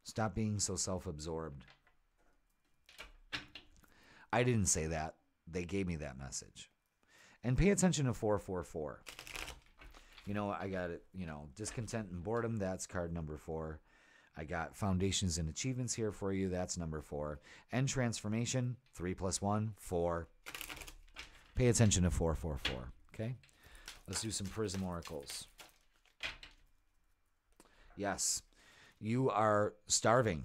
Stop being so self-absorbed. I didn't say that. They gave me that message. And pay attention to 444. You know, I got it, you know, discontent and boredom. That's card number 4. I got foundations and achievements here for you. That's number 4. And transformation, 3 + 1, 4. Pay attention to 444, okay? Let's do some prism oracles. Yes, you are starving.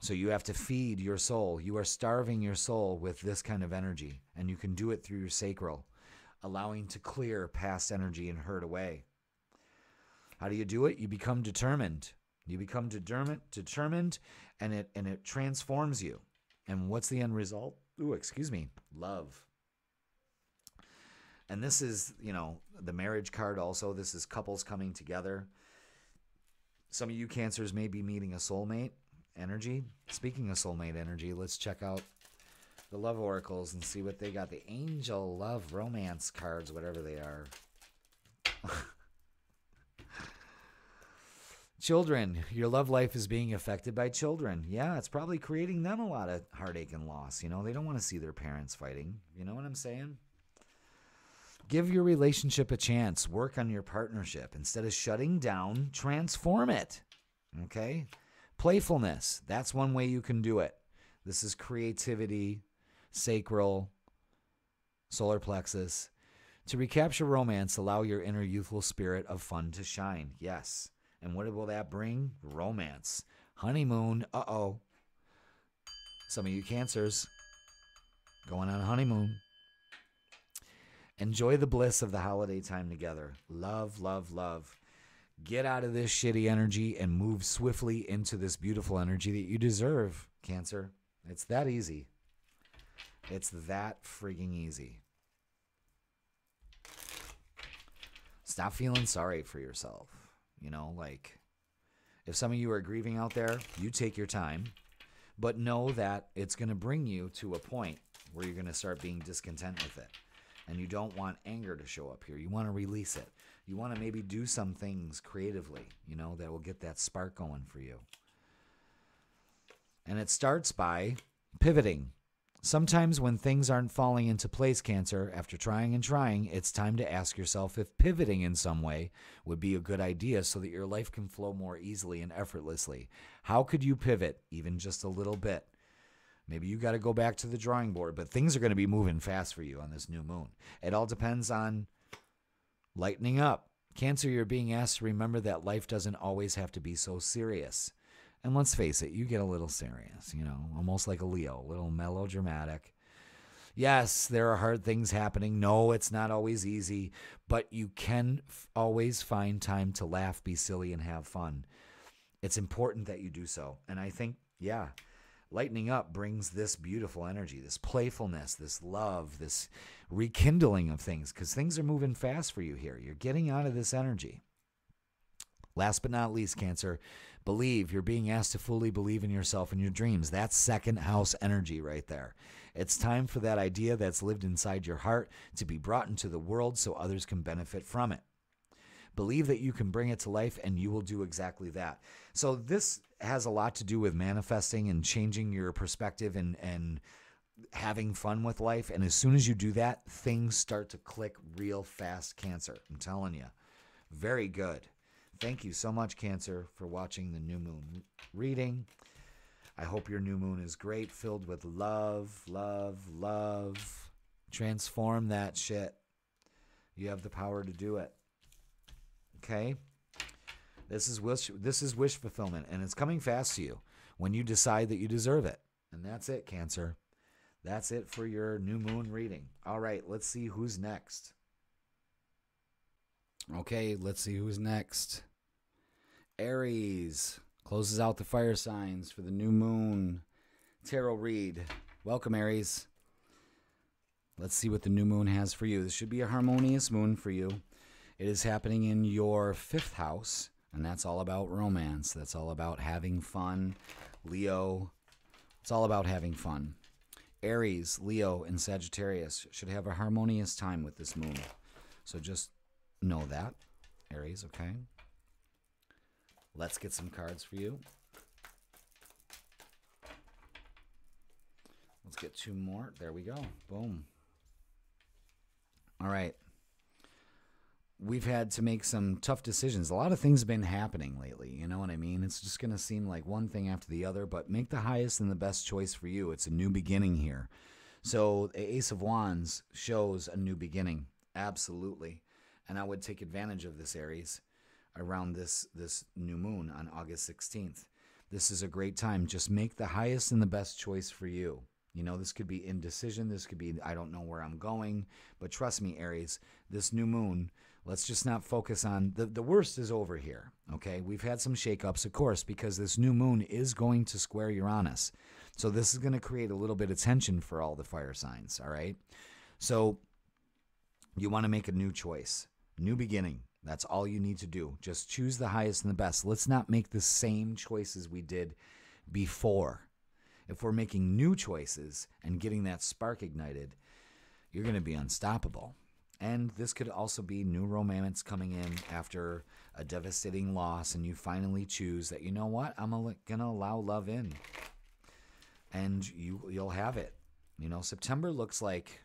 So you have to feed your soul. You are starving your soul with this kind of energy, and you can do it through your sacral, allowing to clear past energy and hurt away. How do you do it? You become determined. You become determined, and it transforms you. And what's the end result? Ooh, excuse me, love. And this is, you know, the marriage card also. This is couples coming together. Some of you Cancers may be meeting a soulmate energy. Speaking of soulmate energy, let's check out the love oracles and see what they got. The angel love romance cards, whatever they are. Children, your love life is being affected by children. Yeah, it's probably creating them a lot of heartache and loss. You know, they don't want to see their parents fighting. You know what I'm saying? Give your relationship a chance. Work on your partnership. Instead of shutting down, transform it. Okay? Playfulness. That's one way you can do it. This is creativity, sacral, solar plexus. To recapture romance, allow your inner youthful spirit of fun to shine. Yes. And what will that bring? Romance. Honeymoon. Uh-oh. Some of you Cancers going on a honeymoon. Enjoy the bliss of the holiday time together. Love, love, love. Get out of this shitty energy and move swiftly into this beautiful energy that you deserve, Cancer. It's that easy. It's that frigging easy. Stop feeling sorry for yourself. You know, like if some of you are grieving out there, you take your time, but know that it's going to bring you to a point where you're going to start being discontent with it. And you don't want anger to show up here. You want to release it. You want to maybe do some things creatively, you know, that will get that spark going for you. And it starts by pivoting. Sometimes when things aren't falling into place, Cancer, after trying and trying, it's time to ask yourself if pivoting in some way would be a good idea so that your life can flow more easily and effortlessly. How could you pivot even just a little bit? Maybe you got to go back to the drawing board, but things are going to be moving fast for you on this new moon. It all depends on lightening up. Cancer, you're being asked to remember that life doesn't always have to be so serious. And let's face it, you get a little serious, you know, almost like a Leo, a little melodramatic. Yes, there are hard things happening. No, it's not always easy, but you can always find time to laugh, be silly, and have fun. It's important that you do so. And I think, yeah, lightening up brings this beautiful energy, this playfulness, this love, this rekindling of things, because things are moving fast for you here. You're getting out of this energy. Last but not least, Cancer, believe. You're being asked to fully believe in yourself and your dreams. That's second house energy right there. It's time for that idea that's lived inside your heart to be brought into the world so others can benefit from it. Believe that you can bring it to life, and you will do exactly that. So this has a lot to do with manifesting and changing your perspective and having fun with life. And as soon as you do that, things start to click real fast, Cancer. I'm telling you. Very good. Thank you so much, Cancer, for watching the new moon reading. I hope your new moon is great, filled with love, love, love. Transform that shit. You have the power to do it. Okay? This is wish fulfillment, and it's coming fast to you when you decide that you deserve it. And that's it, Cancer. That's it for your new moon reading. All right, let's see who's next. Okay, let's see who's next. Aries closes out the fire signs for the new moon. Tarot read. Welcome, Aries. Let's see what the new moon has for you. This should be a harmonious moon for you. It is happening in your 5th house, and that's all about romance. That's all about having fun. Leo, it's all about having fun. Aries, Leo, and Sagittarius should have a harmonious time with this moon. So just know that, Aries, okay? Let's get some cards for you. Let's get 2 more. There we go. Boom. All right. We've had to make some tough decisions. A lot of things have been happening lately. You know what I mean? It's just going to seem like one thing after the other, but make the highest and the best choice for you. It's a new beginning here. So the Ace of Wands shows a new beginning. Absolutely. And I would take advantage of this, Aries, around this new moon on August 16th. This is a great time. Just make the highest and the best choice for you. You know, this could be indecision. This could be, I don't know where I'm going. But trust me, Aries, this new moon, let's just not focus on, the worst is over here, okay? We've had some shakeups, of course, because this new moon is going to square Uranus. So this is going to create a little bit of tension for all the fire signs, all right? So you want to make a new choice, new beginning. That's all you need to do. Just choose the highest and the best. Let's not make the same choices we did before. If we're making new choices and getting that spark ignited, you're going to be unstoppable. And this could also be new romance coming in after a devastating loss, and you finally choose that, you know what, I'm going to allow love in. And you'll have it. You know, September looks like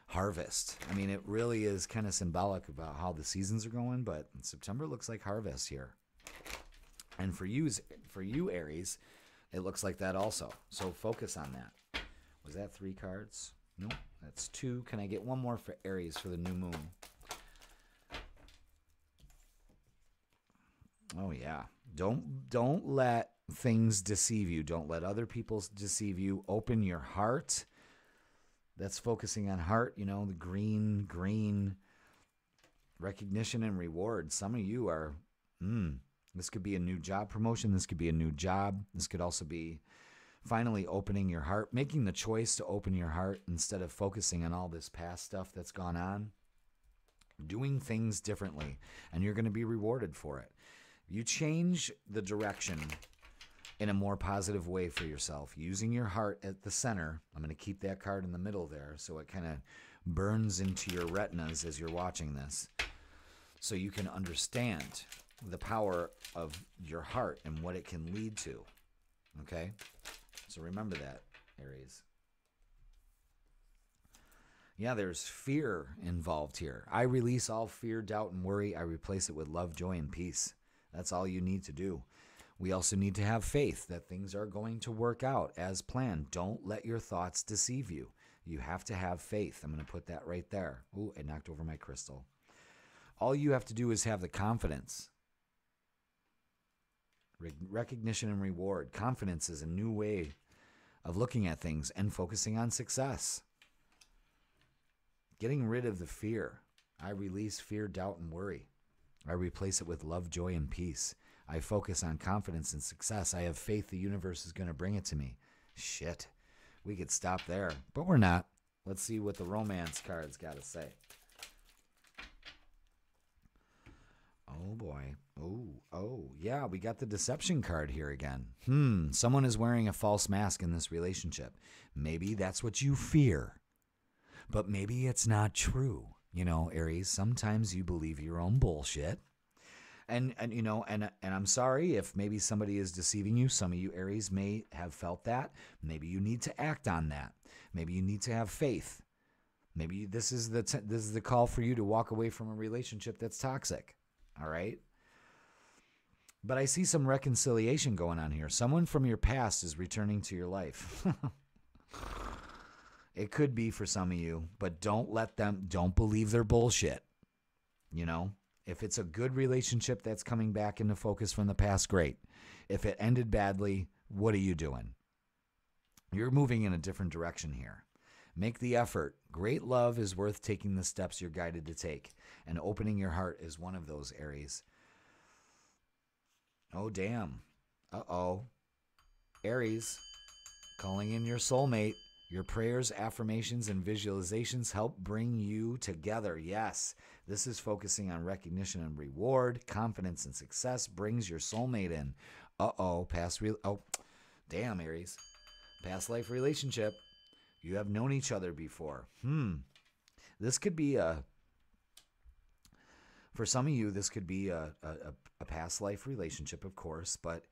harvest. I mean, it really is kind of symbolic about how the seasons are going, but September looks like harvest here. And for you, Aries, it looks like that also. So focus on that. Was that 3 cards? No, that's 2. Can I get one more for Aries for the new moon? Oh yeah. Don't let things deceive you. Don't let other people deceive you. Open your heart. That's focusing on heart, you know, the green recognition and reward. Some of you are, this could be a new job promotion. This could be a new job. This could also be finally opening your heart, making the choice to open your heart instead of focusing on all this past stuff that's gone on. doing things differently, and you're going to be rewarded for it. You change the direction in a more positive way for yourself, using your heart at the center. I'm going to keep that card in the middle there so it kind of burns into your retinas as you're watching this, so you can understand the power of your heart and what it can lead to. Okay? So remember that, Aries. Yeah, there's fear involved here. I release all fear, doubt, and worry. I replace it with love, joy, and peace. That's all you need to do. We also need to have faith that things are going to work out as planned. Don't let your thoughts deceive you. You have to have faith. I'm going to put that right there. Ooh, I knocked over my crystal. All you have to do is have the confidence. Recognition and reward. Confidence is a new way of looking at things and focusing on success. Getting rid of the fear. I release fear, doubt, and worry. I replace it with love, joy, and peace. I focus on confidence and success. I have faith the universe is going to bring it to me. Shit. We could stop there, but we're not. Let's see what the romance cards got to say. Oh, boy. Oh, yeah, we got the deception card here again. Someone is wearing a false mask in this relationship. Maybe that's what you fear. But maybe it's not true. You know, Aries, sometimes you believe your own bullshit. And you know, and I'm sorry if maybe somebody is deceiving you. Some of you Aries may have felt that. Maybe you need to act on that. Maybe you need to have faith. Maybe this is the call for you to walk away from a relationship that's toxic. All right? But I see some reconciliation going on here. Someone from your past is returning to your life. It could be for some of you, but don't believe their bullshit. You know, if it's a good relationship that's coming back into focus from the past, great. If it ended badly, what are you doing? You're moving in a different direction here. Make the effort. Great love is worth taking the steps you're guided to take, and opening your heart is one of those, Aries. Oh, damn. Uh-oh. Aries, calling in your soulmate. Your prayers, affirmations, and visualizations help bring you together. Yes, this is focusing on recognition and reward. Confidence and success brings your soulmate in. Uh-oh, damn, Aries. Past life relationship. You have known each other before. This could be for some of you, this could be a past life relationship, of course, but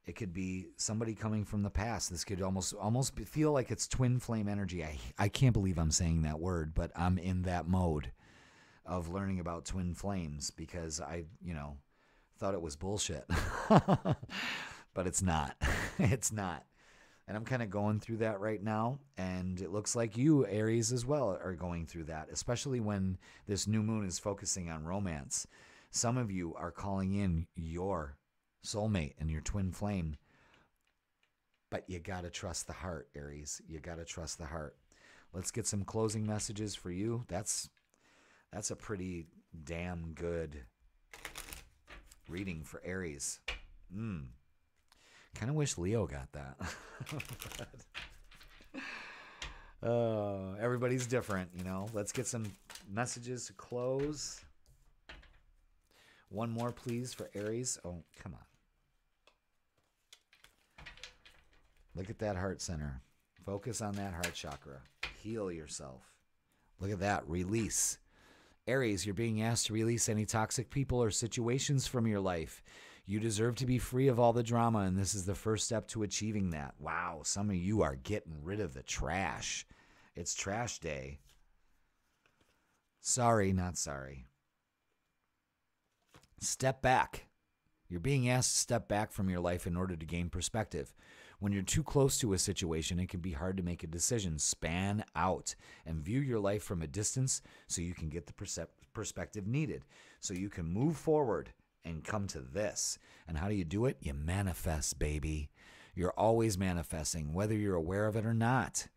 it could be somebody coming from the past. This could almost feel like it's twin flame energy. I can't believe I'm saying that word, but I'm in that mode of learning about twin flames because I, thought it was bullshit. But it's not. It's not. And I'm kind of going through that right now, and it looks like you, Aries, as well, are going through that, especially when this new moon is focusing on romance. Some of you are calling in your soulmate and your twin flame, but you got to trust the heart, Aries. You got to trust the heart. Let's get some closing messages for you. That's a pretty damn good reading for Aries. Kind of wish Leo got that. Everybody's different, Let's get some messages to close. One more, please, for Aries. Oh, come on. Look at that heart center. Focus on that heart chakra. Heal yourself. Look at that. Release. Aries, you're being asked to release any toxic people or situations from your life. You deserve to be free of all the drama, and this is the first step to achieving that. Wow, some of you are getting rid of the trash. It's trash day. Sorry, not sorry. Step back. You're being asked to step back from your life in order to gain perspective. When you're too close to a situation, it can be hard to make a decision. Span out and view your life from a distance so you can get the perspective needed, so you can move forward and come to this. And how do you do it? You manifest, baby. You're always manifesting, whether you're aware of it or not.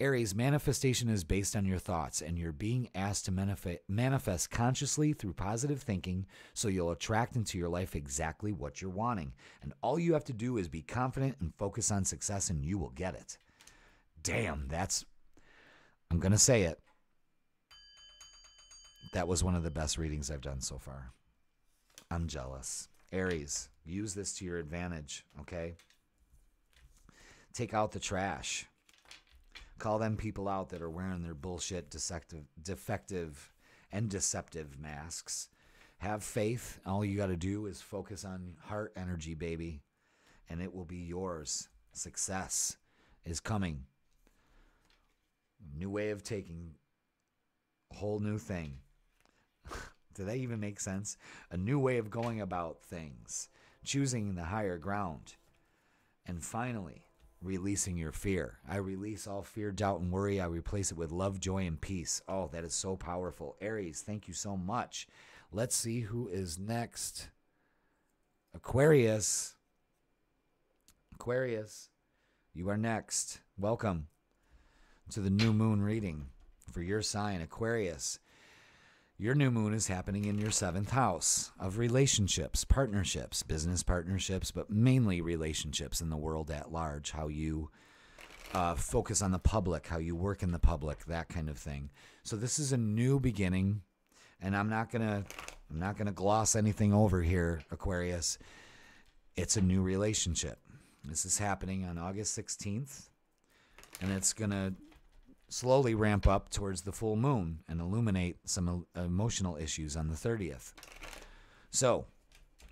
Aries, manifestation is based on your thoughts, and you're being asked to manifest consciously through positive thinking so you'll attract into your life exactly what you're wanting. And all you have to do is be confident and focus on success, and you will get it. Damn, I'm going to say it. That was one of the best readings I've done so far. I'm jealous. Aries, use this to your advantage, okay? Take out the trash. Call them people out that are wearing their bullshit, defective, and deceptive masks. Have faith. All you got to do is focus on heart energy, baby, and it will be yours. Success is coming. New way of taking. A whole new thing. Did that even make sense? A new way of going about things. Choosing the higher ground. And finally, releasing your fear. I release all fear, doubt, and worry. I replace it with love, joy, and peace. Oh, that is so powerful. Aries, thank you so much. Let's see who is next. Aquarius. Aquarius, you are next. Welcome to the new moon reading for your sign, Aquarius. Your new moon is happening in your 7th house of relationships, partnerships, business partnerships, but mainly relationships in the world at large, how you focus on the public, how you work in the public, that kind of thing. So this is a new beginning, and I'm not gonna gloss anything over here, Aquarius. It's a new relationship. This is happening on August 16th, and it's gonna slowly ramp up towards the full moon and illuminate some emotional issues on the 30th. So,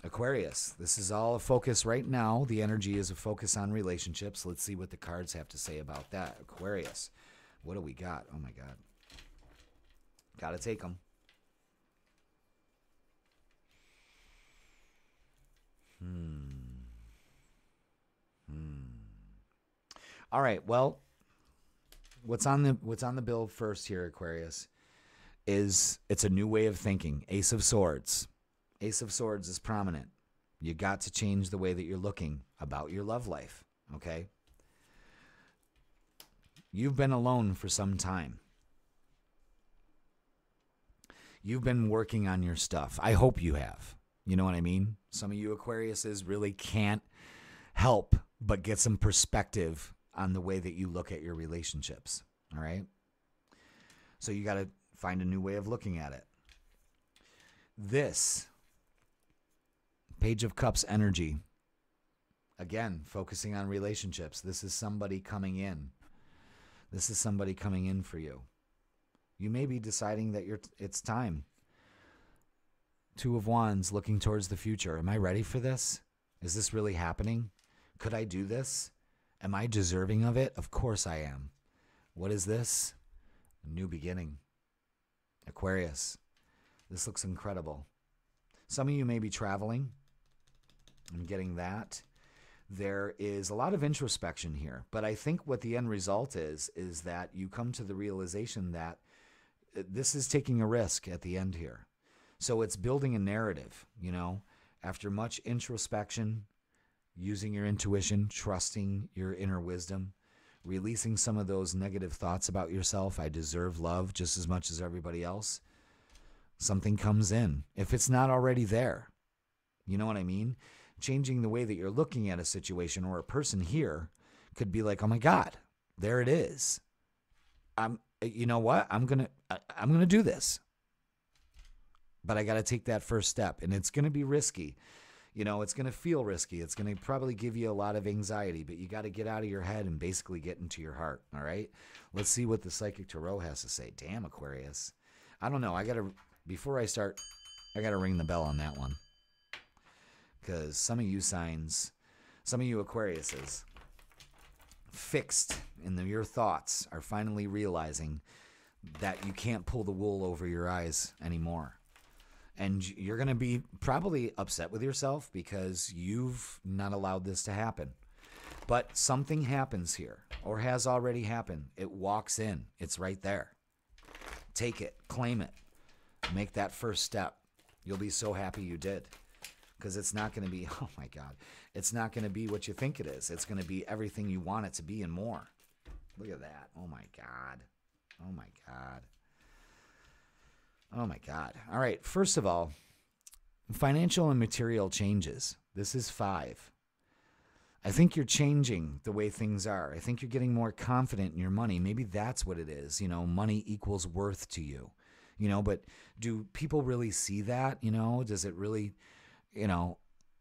Aquarius, this is all a focus right now. The energy is a focus on relationships. Let's see what the cards have to say about that. Aquarius, what do we got? Oh my God. Gotta take them. All right, well, what's on the bill first here, Aquarius, is it's a new way of thinking. Ace of Swords. Ace of Swords is prominent. You got to change the way that you're looking about your love life, okay? You've been alone for some time. You've been working on your stuff. I hope you have. You know what I mean? Some of you Aquariuses really can't help but get some perspective on the way that you look at your relationships, all right? So you got to find a new way of looking at it. This Page of Cups energy, again, focusing on relationships. This is somebody coming in. This is somebody coming in for you. You may be deciding that it's time. 2 of Wands, looking towards the future. Am I ready for this? Is this really happening? Could I do this? Am I deserving of it? Of course I am. What is this? A new beginning. Aquarius, this looks incredible. Some of you may be traveling. I'm getting that. There is a lot of introspection here, but I think what the end result is that you come to the realization that this is taking a risk at the end here. So it's building a narrative, you know, after much introspection, using your intuition, trusting your inner wisdom, releasing some of those negative thoughts about yourself. I deserve love just as much as everybody else. Something comes in, if it's not already there. You know what I mean? Changing the way that you're looking at a situation or a person here could be like, oh my God, there it is. You know what? I'm going to do this. But I got to take that first step, and it's going to be risky. You know, it's going to feel risky. It's going to probably give you a lot of anxiety, but you got to get out of your head and basically get into your heart, all right? Let's see what the Psychic Tarot has to say. Damn, Aquarius. I don't know. Before I start, I got to ring the bell on that one. Because some of you signs, some of you Aquariuses, fixed in your thoughts, are finally realizing that you can't pull the wool over your eyes anymore. And you're going to be probably upset with yourself because you've not allowed this to happen. But something happens here, or has already happened. It walks in. It's right there. Take it. Claim it. Make that first step. You'll be so happy you did. Because it's not going to be, oh my God, it's not going to be what you think it is. It's going to be everything you want it to be and more. Look at that. Oh my God. Oh my God. Oh my God. All right. First of all, financial and material changes. This is 5. I think you're changing the way things are. I think you're getting more confident in your money. Maybe that's what it is. You know, money equals worth to you. you know, but do people really see that? You know, does it really, you know,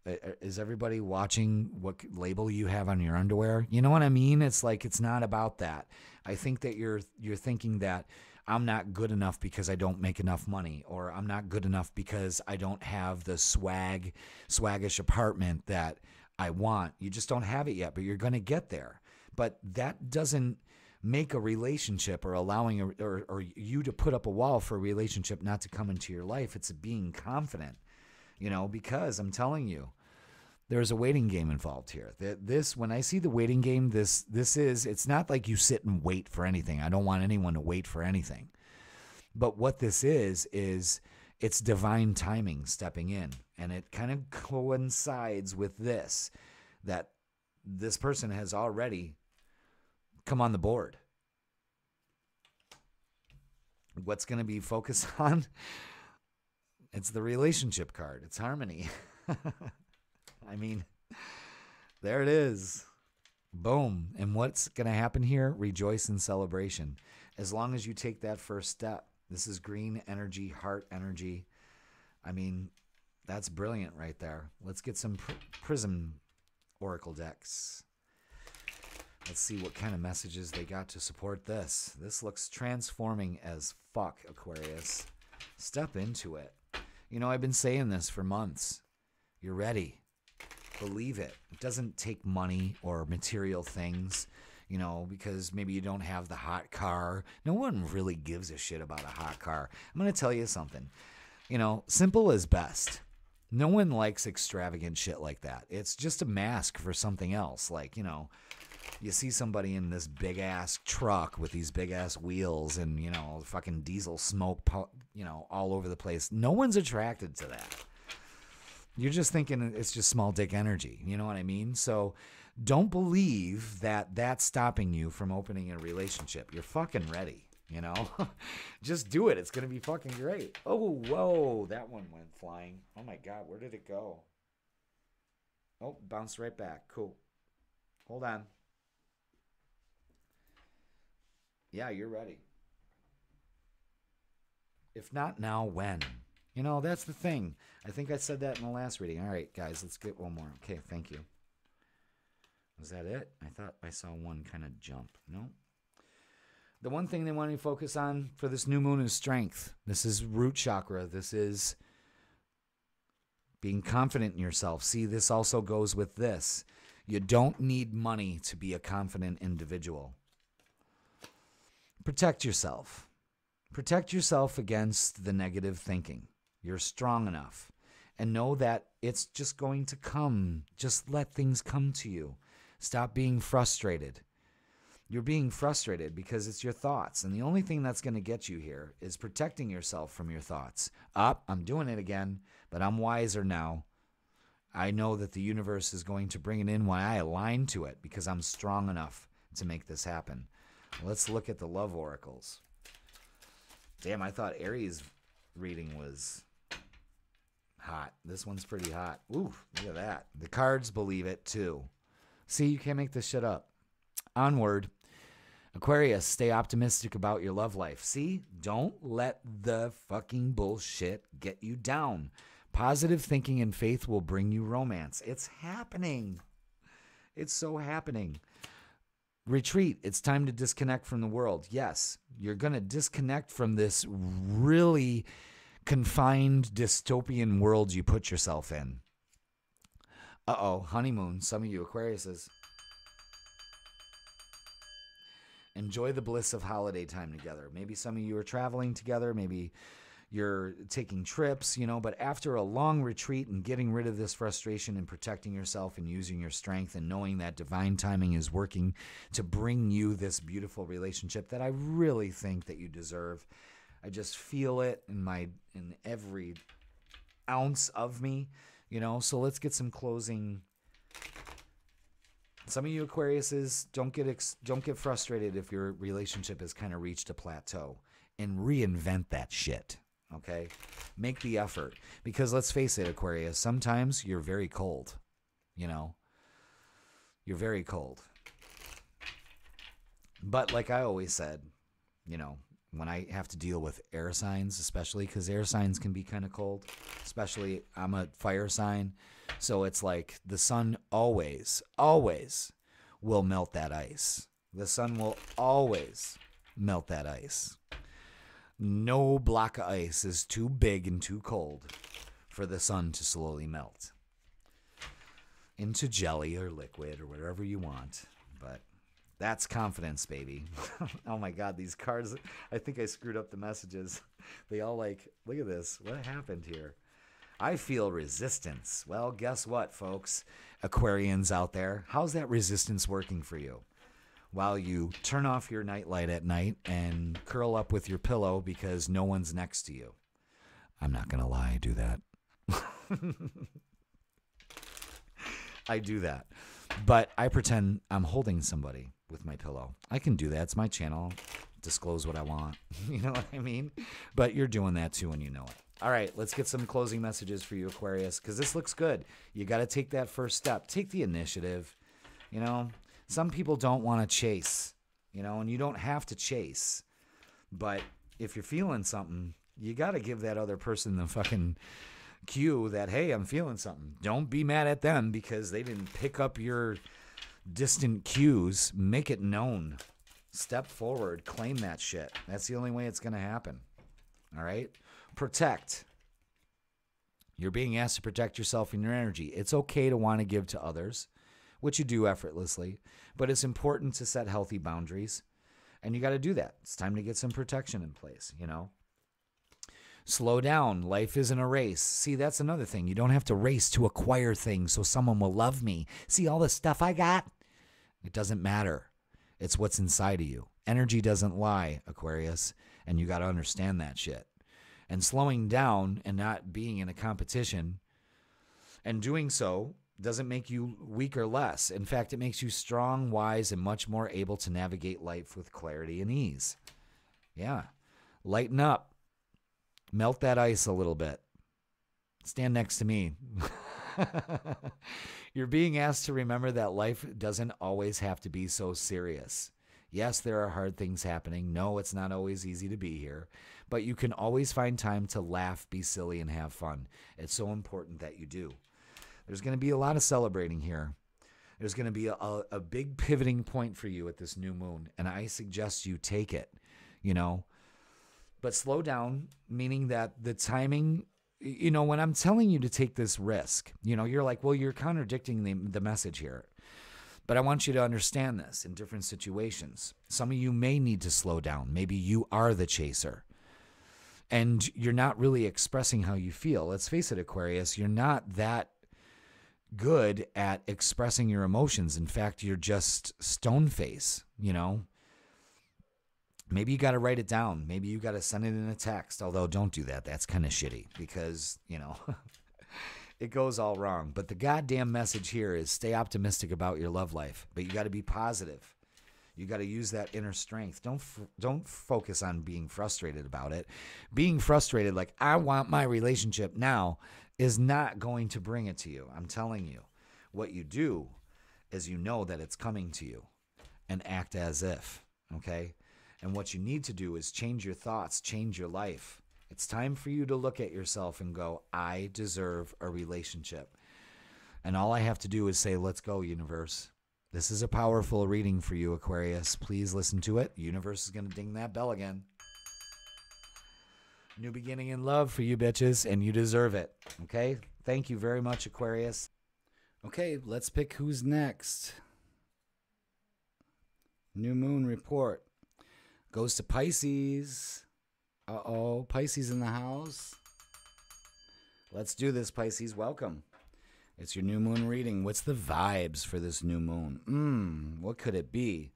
is everybody watching what label you have on your underwear? You know what I mean? It's like, it's not about that. I think that you're thinking that I'm not good enough because I don't make enough money, or I'm not good enough because I don't have the swaggish apartment that I want. You just don't have it yet, but you're going to get there. But that doesn't make a relationship, or allowing or you to put up a wall for a relationship not to come into your life. It's being confident, you know, because I'm telling you, there's a waiting game involved here. This, when I see the waiting game, it's not like you sit and wait for anything. I don't want anyone to wait for anything. But what this is it's divine timing stepping in. And it kind of coincides with this, that this person has already come on the board. What's going to be focused on? It's the relationship card. It's harmony. I mean, there it is. Boom. And what's going to happen here? Rejoice in celebration. As long as you take that first step. This is green energy, heart energy. I mean, that's brilliant right there. Let's get some Prism Oracle decks. Let's see what kind of messages they got to support this. This looks transforming as fuck, Aquarius. Step into it. You know, I've been saying this for months. You're ready. Believe it. It doesn't take money or material things, you know, because maybe you don't have the hot car. No one really gives a shit about a hot car. I'm going to tell you something. You know, simple is best. No one likes extravagant shit like that. It's just a mask for something else. Like, you know, you see somebody in this big-ass truck with these big-ass wheels and, you know, fucking diesel smoke, you know, all over the place. No one's attracted to that. You're just thinking it's just small dick energy. You know what I mean? So don't believe that that's stopping you from opening a relationship. You're fucking ready, you know? Just do it. It's going to be fucking great. Oh, whoa. That one went flying. Oh, my God. Where did it go? Oh, bounced right back. Cool. Hold on. Yeah, you're ready. If not now, when? You know, that's the thing. I think I said that in the last reading. All right, guys, let's get one more. Okay, thank you. Was that it? I thought I saw one kind of jump. No. The one thing they want to focus on for this new moon is strength. This is root chakra. This is being confident in yourself. See, this also goes with this. You don't need money to be a confident individual. Protect yourself. Protect yourself against the negative thinking. You're strong enough. And know that it's just going to come. Just let things come to you. Stop being frustrated. You're being frustrated because it's your thoughts. And the only thing that's going to get you here is protecting yourself from your thoughts. I'm doing it again, but I'm wiser now. I know that the universe is going to bring it in when I align to it because I'm strong enough to make this happen. Let's look at the love oracles. Damn, I thought Aries reading was hot. This one's pretty hot. Ooh, look at that. The cards believe it too. See, you can't make this shit up. Onward. Aquarius, stay optimistic about your love life. See, don't let the fucking bullshit get you down. Positive thinking and faith will bring you romance. It's happening. It's so happening. Retreat. It's time to disconnect from the world. Yes, you're going to disconnect from this really confined dystopian world you put yourself in. Uh-oh, honeymoon. Some of you Aquariuses. Enjoy the bliss of holiday time together. Maybe some of you are traveling together. Maybe you're taking trips, you know, but after a long retreat and getting rid of this frustration and protecting yourself and using your strength and knowing that divine timing is working to bring you this beautiful relationship that I really think that you deserve. I just feel it in every ounce of me, you know. So let's get some closing. Some of you Aquariuses, don't get frustrated if your relationship has kind of reached a plateau, and reinvent that shit. Okay? Make the effort. Because let's face it, Aquarius, sometimes you're very cold. You know? You're very cold. But like I always said, you know, when I have to deal with air signs, especially because air signs can be kind of cold, especially I'm a fire sign. So it's like the sun always will melt that ice. The sun will always melt that ice. No block of ice is too big and too cold for the sun to slowly melt into jelly or liquid or whatever you want. But that's confidence, baby. Oh my God, these cards, I think I screwed up the messages. They all like, look at this. What happened here? I feel resistance. Well, guess what, folks? Aquarians out there, how's that resistance working for you? While you turn off your nightlight at night and curl up with your pillow because no one's next to you. I'm not going to lie, I do that. I do that. But I pretend I'm holding somebody with my pillow. I can do that. It's my channel. Disclose what I want. You know what I mean? But you're doing that too and you know it. All right, let's get some closing messages for you, Aquarius, because this looks good. You got to take that first step. Take the initiative. You know, some people don't want to chase, you know, and you don't have to chase. But if you're feeling something, you got to give that other person the fucking cue that, hey, I'm feeling something. Don't be mad at them because they didn't pick up your distant cues. Make it known. Step forward. Claim that shit. That's the only way it's going to happen. All right? Protect. You're being asked to protect yourself and your energy. It's okay to want to give to others, which you do effortlessly, but it's important to set healthy boundaries, and you got to do that. It's time to get some protection in place, you know? Slow down. Life isn't a race. See, that's another thing. You don't have to race to acquire things so someone will love me. See all the stuff I got? It doesn't matter. It's what's inside of you. Energy doesn't lie, Aquarius, and you got to understand that shit. And slowing down and not being in a competition and doing so doesn't make you weak or less. In fact, it makes you strong, wise, and much more able to navigate life with clarity and ease. Yeah. Lighten up. Melt that ice a little bit. Stand next to me. You're being asked to remember that life doesn't always have to be so serious. Yes, there are hard things happening. No, it's not always easy to be here. But you can always find time to laugh, be silly, and have fun. It's so important that you do. There's going to be a lot of celebrating here. There's going to be a big pivoting point for you at this new moon. And I suggest you take it, you know. But slow down, meaning that the timing, you know, when I'm telling you to take this risk, you know, you're like, well, you're contradicting the message here. But I want you to understand this in different situations. Some of you may need to slow down. Maybe you are the chaser. And you're not really expressing how you feel. Let's face it, Aquarius, you're not that good at expressing your emotions. In fact, you're just stone face, you know. Maybe you got to write it down. Maybe you got to send it in a text. Although, don't do that. That's kind of shitty because, you know, it goes all wrong. But the goddamn message here is stay optimistic about your love life. But you got to be positive. You got to use that inner strength. Don't focus on being frustrated about it. Being frustrated, like, I want my relationship now, is not going to bring it to you. I'm telling you. What you do is you know that it's coming to you and act as if, okay? And what you need to do is change your thoughts, change your life. It's time for you to look at yourself and go, I deserve a relationship. And all I have to do is say, let's go, universe. This is a powerful reading for you, Aquarius. Please listen to it. Universe is going to ding that bell again. New beginning in love for you bitches, and you deserve it. Okay? Thank you very much, Aquarius. Okay, let's pick who's next. New moon report. Goes to Pisces. Uh-oh, Pisces in the house. Let's do this, Pisces. Welcome. It's your new moon reading. What's the vibes for this new moon? What could it be?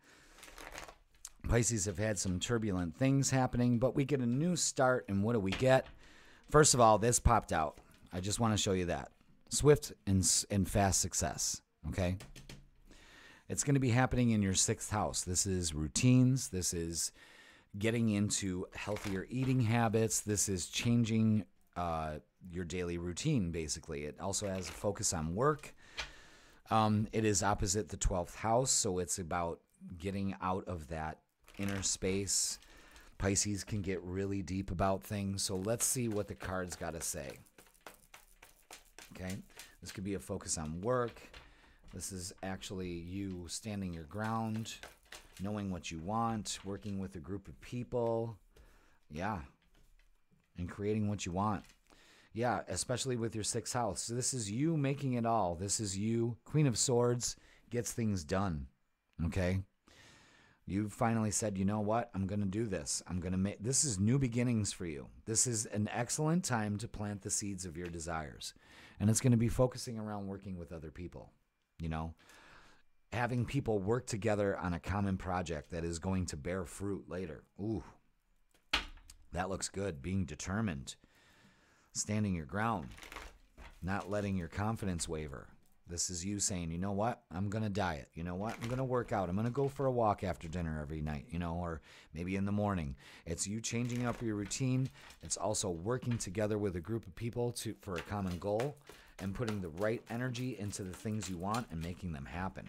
Pisces have had some turbulent things happening, but we get a new start, and what do we get? First of all, this popped out. I just want to show you that. Swift and fast success, okay? It's going to be happening in your 6th house. This is routines. This is getting into healthier eating habits. This is changing your daily routine, basically. It also has a focus on work. It is opposite the 12th house, so it's about getting out of that inner space Pisces can get really deep about things. So let's see what the cards got to say. Okay. This could be a focus on work. This is actually you standing your ground, knowing what you want, working with a group of people. Yeah. And creating what you want. Yeah, especially with your 6th house. So this is you making it all. This is you. Queen of Swords gets things done. Okay? You finally said, you know what? I'm going to do this. I'm going to make this is new beginnings for you. This is an excellent time to plant the seeds of your desires. And it's going to be focusing around working with other people. You know, having people work together on a common project that is going to bear fruit later. Ooh, that looks good. Being determined, standing your ground, not letting your confidence waver. This is you saying, you know what? I'm going to diet. You know what? I'm going to work out. I'm going to go for a walk after dinner every night, you know, or maybe in the morning. It's you changing up your routine. It's also working together with a group of people for a common goal and putting the right energy into the things you want and making them happen.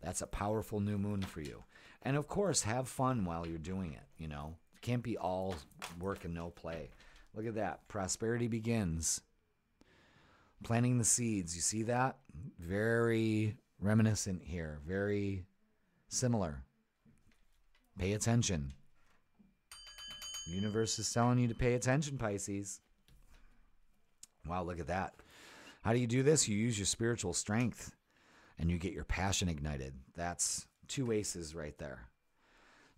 That's a powerful new moon for you. And of course, have fun while you're doing it, you know. It can't be all work and no play. Look at that. Prosperity begins. Planting the seeds. You see that? Very reminiscent here. Very similar. Pay attention. The universe is telling you to pay attention, Pisces. Wow, look at that. How do you do this? You use your spiritual strength and you get your passion ignited. That's 2 aces right there.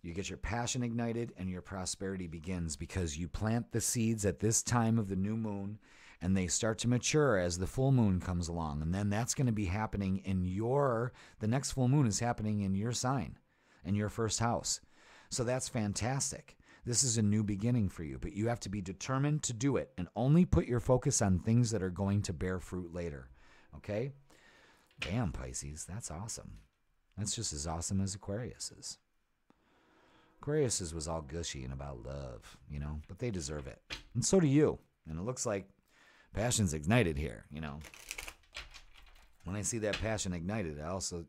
You get your passion ignited and your prosperity begins because you plant the seeds at this time of the new moon and they start to mature as the full moon comes along. And then that's going to be happening in the next full moon is happening in your sign, in your 1st house. So that's fantastic. This is a new beginning for you, but you have to be determined to do it and only put your focus on things that are going to bear fruit later. Okay? Damn, Pisces, that's awesome. That's just as awesome as Aquarius is. Aquarius was all gushy and about love, you know, but they deserve it. And so do you. And it looks like passion's ignited here, you know. When I see that passion ignited,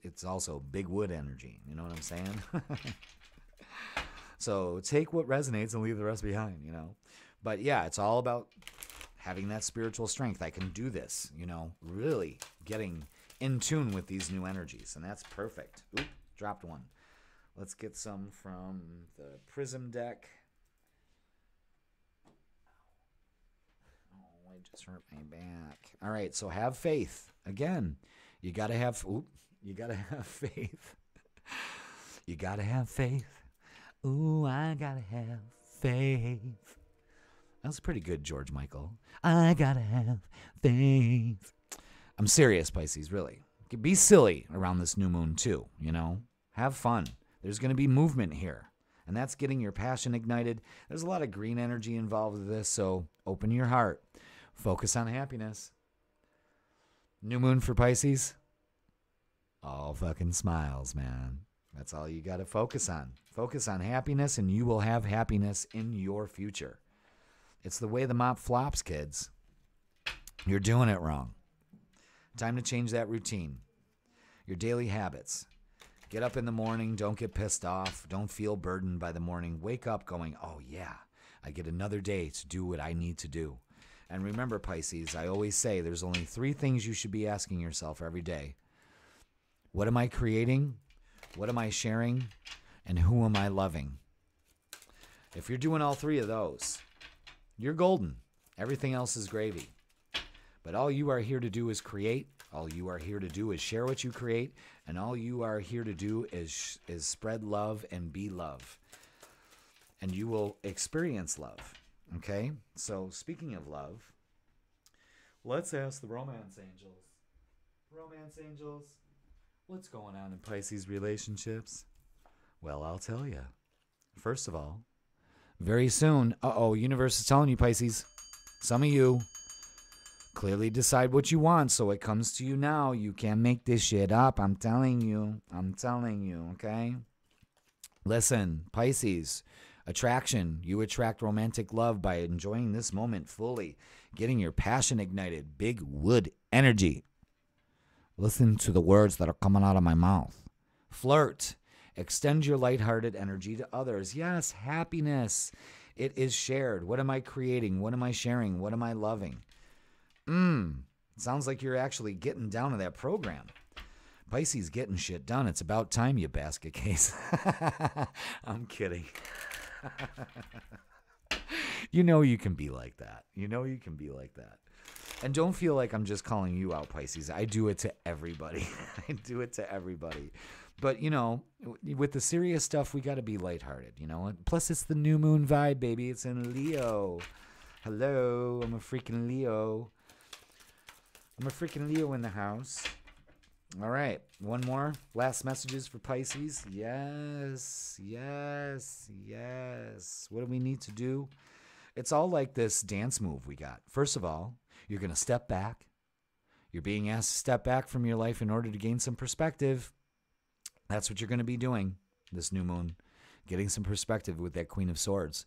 it's also big wood energy. You know what I'm saying? So take what resonates and leave the rest behind, you know. But yeah, it's all about having that spiritual strength. I can do this, you know, really getting in tune with these new energies. And that's perfect. Oop, dropped one. Let's get some from the Prism deck. Oh, I just hurt my back. All right, so have faith. Again, you got to have faith. You got to have faith. Ooh, I got to have faith. That was pretty good, George Michael. I got to have faith. I'm serious, Pisces, really. Be silly around this new moon, too, you know. Have fun. There's going to be movement here, and that's getting your passion ignited. There's a lot of green energy involved with this, so open your heart. Focus on happiness. New moon for Pisces. All fucking smiles, man. That's all you got to focus on. Focus on happiness, and you will have happiness in your future. It's the way the mop flops, kids. You're doing it wrong. Time to change that routine. Your daily habits. Get up in the morning. Don't get pissed off. Don't feel burdened by the morning. Wake up going, oh, yeah, I get another day to do what I need to do. And remember, Pisces, I always say there's only 3 things you should be asking yourself every day. What am I creating? What am I sharing? And who am I loving? If you're doing all 3 of those, you're golden. Everything else is gravy. But all you are here to do is create. All you are here to do is share what you create. And all you are here to do is spread love and be love. And you will experience love. Okay? So speaking of love, let's ask the romance angels. Romance angels, what's going on in Pisces relationships? Well, I'll tell you. First of all, very soon, universe is telling you, Pisces, some of you clearly decide what you want, so it comes to you now. You can't make this shit up. I'm telling you, okay? Listen, Pisces, attraction. You attract romantic love by enjoying this moment fully, getting your passion ignited, big wood energy. Listen to the words that are coming out of my mouth. Flirt. Extend your lighthearted energy to others. Yes, happiness. It is shared. What am I creating? What am I sharing? What am I loving? Sounds like you're actually getting down to that program. Pisces, getting shit done. It's about time, you basket case. I'm kidding. You know you can be like that. You know you can be like that. And don't feel like I'm just calling you out, Pisces. I do it to everybody. I do it to everybody. But, you know, with the serious stuff, we got to be lighthearted, you know. Plus, it's the new moon vibe, baby. It's in Leo. Hello, I'm a freaking Leo. I'm a freaking Leo in the house. All right, one more. Last messages for Pisces. Yes, yes, yes. What do we need to do? It's all like this dance move we got. First of all, you're going to step back. You're being asked to step back from your life in order to gain some perspective. That's what you're going to be doing this new moon, getting some perspective with that Queen of Swords.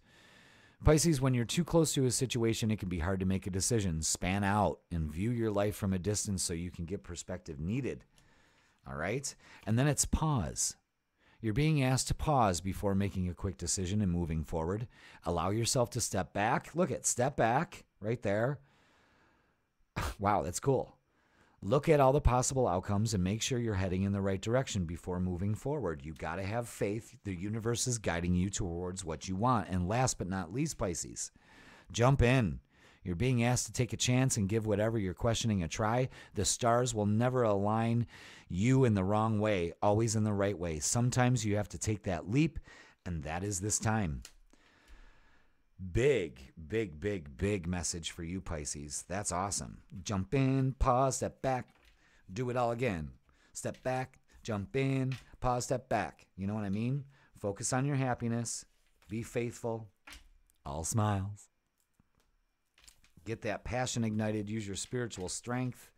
Pisces, when you're too close to a situation, it can be hard to make a decision. Span out and view your life from a distance so you can get perspective needed. All right? And then it's pause. You're being asked to pause before making a quick decision and moving forward. Allow yourself to step back. Look at step back right there. Wow, that's cool. Look at all the possible outcomes and make sure you're heading in the right direction before moving forward. You got to have faith. The universe is guiding you towards what you want. And last but not least, Pisces, jump in. You're being asked to take a chance and give whatever you're questioning a try. The stars will never align you in the wrong way, always in the right way. Sometimes you have to take that leap, and that is this time. Big, big, big, big message for you, Pisces. That's awesome. Jump in, pause, step back, do it all again. Step back, jump in, pause, step back. You know what I mean? Focus on your happiness. Be faithful. All smiles. Get that passion ignited. Use your spiritual strength.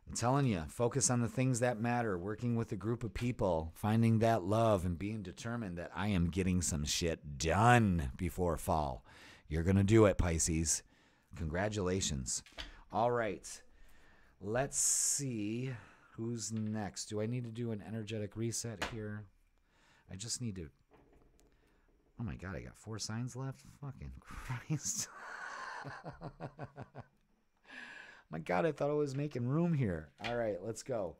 I'm telling you, focus on the things that matter. Working with a group of people, finding that love, and being determined that I am getting some shit done before fall. You're going to do it, Pisces. Congratulations. All right. Let's see who's next. Do I need to do an energetic reset here? I just need to... Oh my God, I got 4 signs left? Fucking Christ. My God, I thought I was making room here. All right, let's go.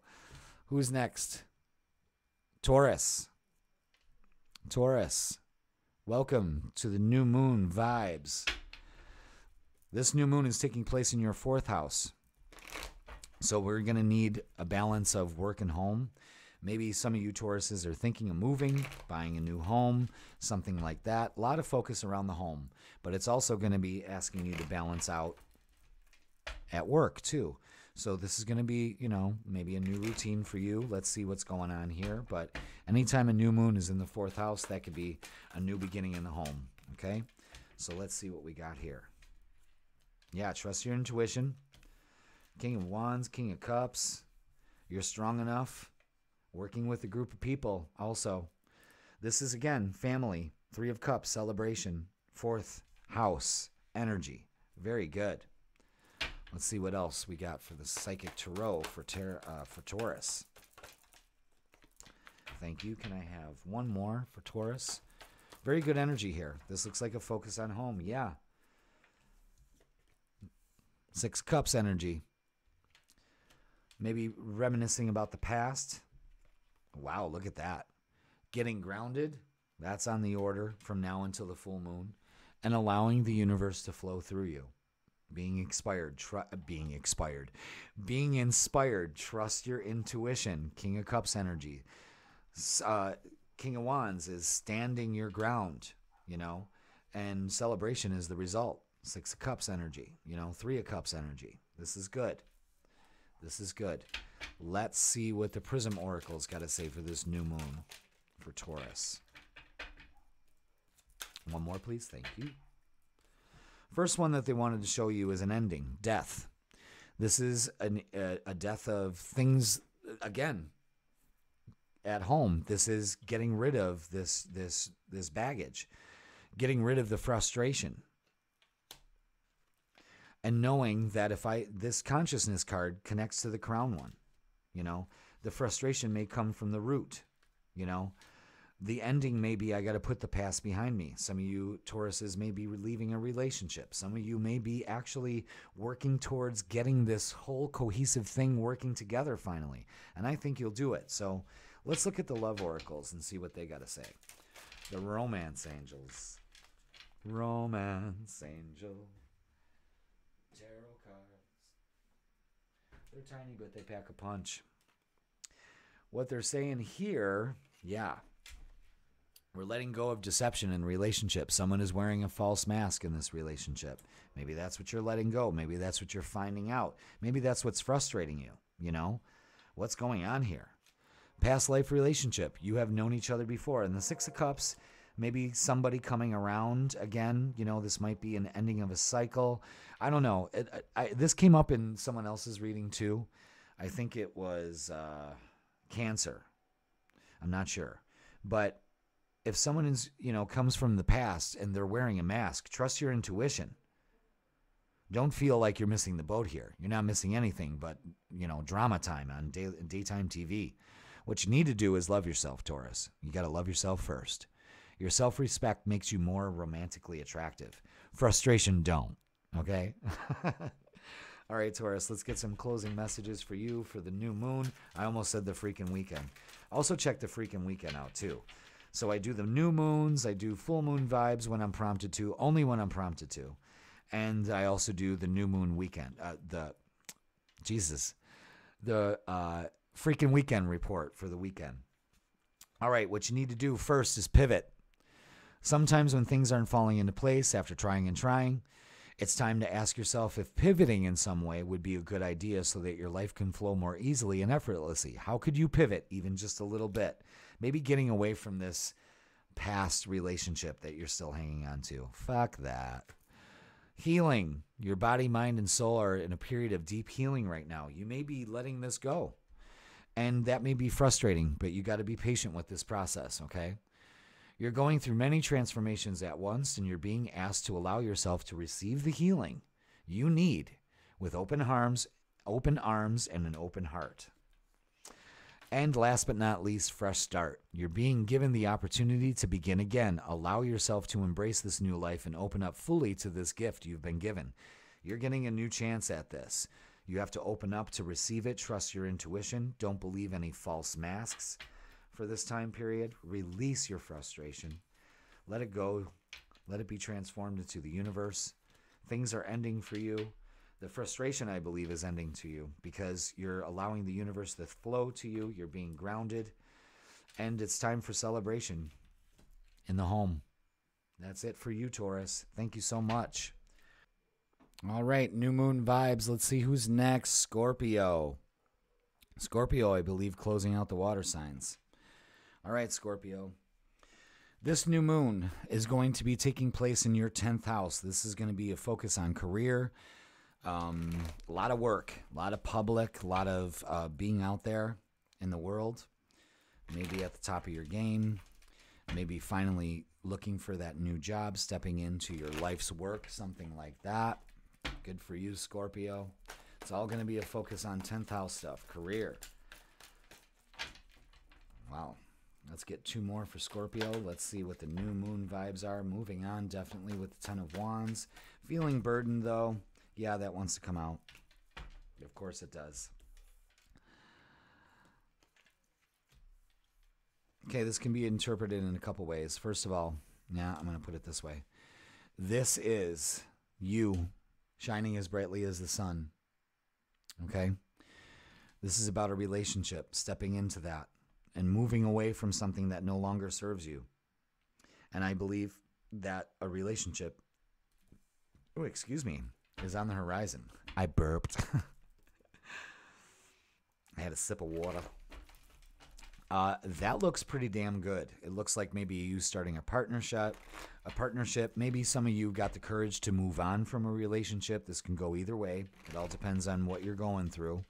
Who's next? Taurus. Taurus, welcome to the new moon vibes. This new moon is taking place in your 4th house. So we're going to need a balance of work and home. Maybe some of you Tauruses are thinking of moving, buying a new home, something like that. A lot of focus around the home, but it's also going to be asking you to balance out at work too. So this is going to be, you know, maybe a new routine for you. Let's see what's going on here. But anytime a new moon is in the 4th house, that could be a new beginning in the home. Okay. So let's see what we got here. Yeah. Trust your intuition. King of Wands, King of Cups. You're strong enough. Working with a group of people also. This is, again, family. 3 of Cups, celebration. 4th house, energy. Very good. Let's see what else we got for the Psychic Tarot for Taurus. Thank you. Can I have one more for Taurus? Very good energy here. This looks like a focus on home. Yeah. 6 Cups energy. Maybe reminiscing about the past. Wow, look at that. Getting grounded. That's on the order from now until the full moon. And allowing the universe to flow through you. Being inspired. Trust your intuition. King of Cups energy. King of Wands is standing your ground, you know, and celebration is the result. 6 of Cups energy, you know, 3 of Cups energy. This is good. This is good. Let's see what the Prism Oracle's got to say for this new moon for Taurus. One more, please. Thank you. First one that they wanted to show you is an ending, death. This is a death of things, again, at home. This is getting rid of this baggage, getting rid of the frustration. And knowing that this consciousness card connects to the crown one, you know, the frustration may come from the root, you know. The ending may be, I got to put the past behind me. Some of you Tauruses may be leaving a relationship. Some of you may be actually working towards getting this whole cohesive thing working together finally. And I think you'll do it. So let's look at the love oracles and see what they got to say. The romance angels. Romance angel. Tarot cards. They're tiny, but they pack a punch. What they're saying here, yeah. We're letting go of deception in relationships. Someone is wearing a false mask in this relationship. Maybe that's what you're letting go. Maybe that's what you're finding out. Maybe that's what's frustrating you, you know? What's going on here? Past life relationship. You have known each other before. And the Six of Cups, maybe somebody coming around again. You know, this might be an ending of a cycle. I don't know. This came up in someone else's reading too. I think it was Cancer. I'm not sure. But if someone is, you know, comes from the past and they're wearing a mask, trust your intuition. Don't feel like you're missing the boat here. You're not missing anything but, you know, drama time on daytime TV. What you need to do is love yourself, Taurus. You got to love yourself first. Your self-respect makes you more romantically attractive. Frustration don't, okay? All right, Taurus, let's get some closing messages for you for the new moon. I almost said the freaking weekend. Also check the freaking weekend out, too. So I do the new moons, I do full moon vibes when I'm prompted to, only when I'm prompted to. And I also do the new moon weekend, the freaking weekend report for the weekend. All right, what you need to do first is pivot. Sometimes when things aren't falling into place after trying and trying, it's time to ask yourself if pivoting in some way would be a good idea so that your life can flow more easily and effortlessly. How could you pivot even just a little bit? Maybe getting away from this past relationship that you're still hanging on to. Fuck that. Healing. Your body, mind, and soul are in a period of deep healing right now. You may be letting this go. And that may be frustrating, but you got to be patient with this process, okay? You're going through many transformations at once, and you're being asked to allow yourself to receive the healing you need with open arms, and an open heart. And last but not least, fresh start. You're being given the opportunity to begin again. Allow yourself to embrace this new life and open up fully to this gift you've been given. You're getting a new chance at this. You have to open up to receive it. Trust your intuition. Don't believe any false masks for this time period. Release your frustration. Let it go. Let it be transformed into the universe. Things are ending for you. The frustration, I believe, is ending to you because you're allowing the universe to flow to you. You're being grounded. And it's time for celebration in the home. That's it for you, Taurus. Thank you so much. All right, new moon vibes. Let's see who's next. Scorpio. Scorpio, I believe, closing out the water signs. All right, Scorpio. This new moon is going to be taking place in your 10th house. This is going to be a focus on career. A lot of work, a lot of public, a lot of being out there in the world, maybe at the top of your game, maybe finally looking for that new job, stepping into your life's work, something like that. Good for you, Scorpio. It's all going to be a focus on 10th house stuff, career. Wow. Let's get two more for Scorpio. Let's see what the new moon vibes are. Moving on, definitely with the 10 of Wands. Feeling burdened, though. Yeah, that wants to come out. Of course it does. Okay, this can be interpreted in a couple ways. First of all, I'm going to put it this way. This is you shining as brightly as the sun. Okay? This is about a relationship, stepping into that and moving away from something that no longer serves you. And I believe that a relationship, is on the horizon. I burped. I had a sip of water. That looks pretty damn good. It looks like maybe you starting a partnership. Maybe some of you got the courage to move on from a relationship. This can go either way. It all depends on what you're going through,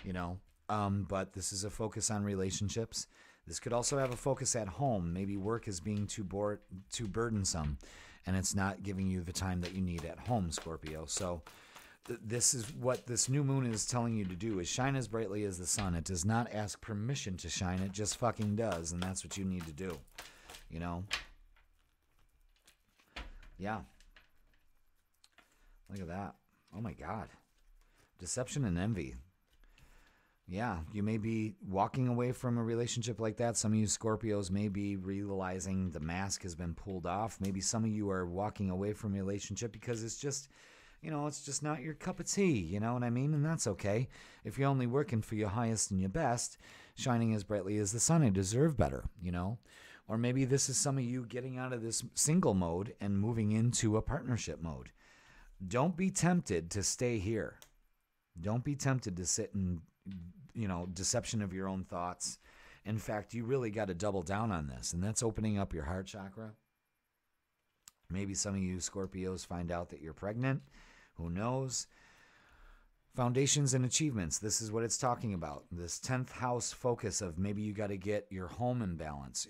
you know. But this is a focus on relationships. This could also have a focus at home. Maybe work is being too burdensome, and it's not giving you the time that you need at home, Scorpio. So this is what this new moon is telling you to do, is shine as brightly as the sun. It does not ask permission to shine. It just fucking does. And that's what you need to do. You know? Yeah. Look at that. Oh my God. Deception and envy. Yeah, you may be walking away from a relationship like that. Some of you Scorpios may be realizing the mask has been pulled off. Maybe some of you are walking away from a relationship because it's just, you know, it's just not your cup of tea. You know what I mean? And that's okay. If you're only working for your highest and your best, shining as brightly as the sun, I deserve better, you know? Or maybe this is some of you getting out of this single mode and moving into a partnership mode. Don't be tempted to stay here. Don't be tempted to sit in, you know, deception of your own thoughts. In fact, you really got to double down on this, and that's opening up your heart chakra. Maybe some of you Scorpios find out that you're pregnant. Who knows? Foundations and achievements. This is what it's talking about. This 10th house focus of maybe you got to get your home in balance,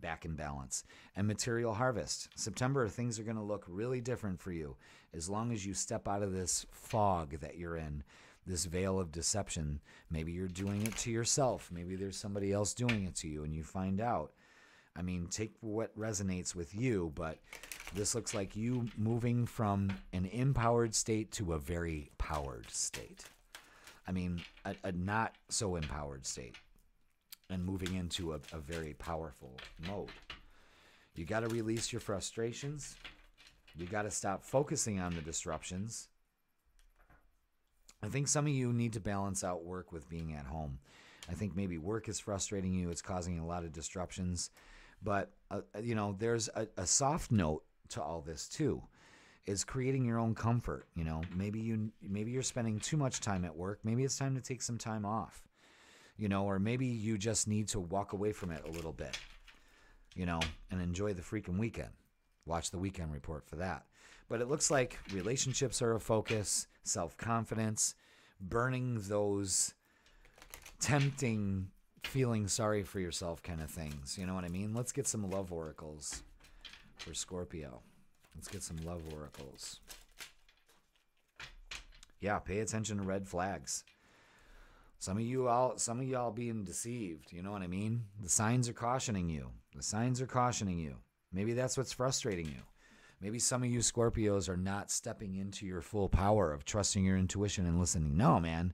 back in balance, and material harvest. September, things are going to look really different for you as long as you step out of this fog that you're in, this veil of deception. Maybe you're doing it to yourself. Maybe there's somebody else doing it to you and you find out. I mean, take what resonates with you, but this looks like you moving from an empowered state to a very powered state. I mean, a not so empowered state, and moving into a very powerful mode. You got to release your frustrations. You got to stop focusing on the disruptions. I think some of you need to balance out work with being at home. I think maybe work is frustrating you. It's causing a lot of disruptions. But, you know, there's a soft note to all this, too, is creating your own comfort. You know, maybe you're spending too much time at work. Maybe it's time to take some time off, you know, or maybe you just need to walk away from it a little bit, you know, and enjoy the freaking weekend. Watch the weekend report for that. But it looks like relationships are a focus, self-confidence, burning those tempting feeling sorry for yourself kind of things. You know what I mean? Let's get some love oracles for Scorpio. Let's get some love oracles. Yeah, pay attention to red flags. Some of y'all being deceived. You know what I mean? The signs are cautioning you. The signs are cautioning you. Maybe that's what's frustrating you. Maybe some of you Scorpios are not stepping into your full power of trusting your intuition and listening. No, man,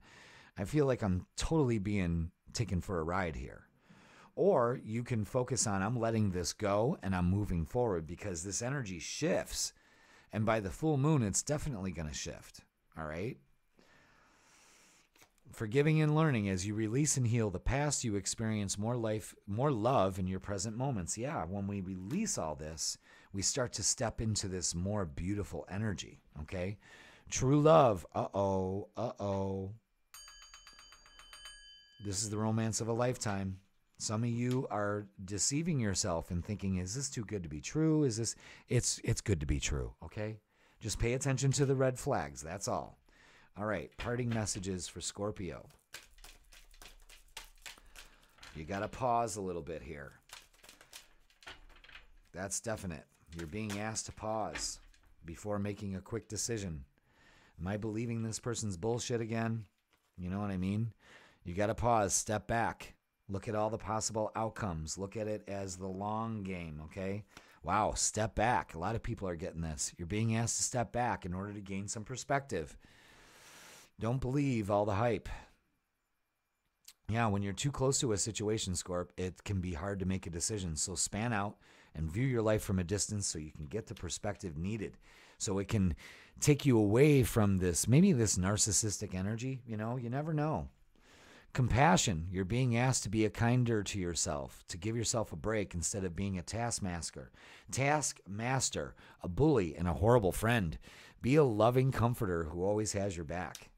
I feel like I'm totally being taken for a ride here. Or you can focus on, I'm letting this go and I'm moving forward, because this energy shifts. And by the full moon, it's definitely going to shift. All right? Forgiving and learning. As you release and heal the past, you experience more life, more love in your present moments. Yeah, when we release all this, we start to step into this more beautiful energy. Okay? True love. Uh-oh. This is the romance of a lifetime. Some of you are deceiving yourself and thinking, is this too good to be true? Is this, it's good to be true, okay? Just pay attention to the red flags, that's all. All right, parting messages for Scorpio. You got to pause a little bit here. That's definite. You're being asked to pause before making a quick decision. Am I believing this person's bullshit again? You know what I mean? You got to pause, step back, look at all the possible outcomes, look at it as the long game, okay? Wow, step back. A lot of people are getting this. You're being asked to step back in order to gain some perspective. Don't believe all the hype. Yeah, when you're too close to a situation, Scorp, it can be hard to make a decision. So span out and view your life from a distance so you can get the perspective needed. So it can take you away from this, maybe this narcissistic energy, you know, you never know. Compassion. You're being asked to be a kinder to yourself, to give yourself a break instead of being a taskmaster. Taskmaster, a bully, and a horrible friend. Be a loving comforter who always has your back.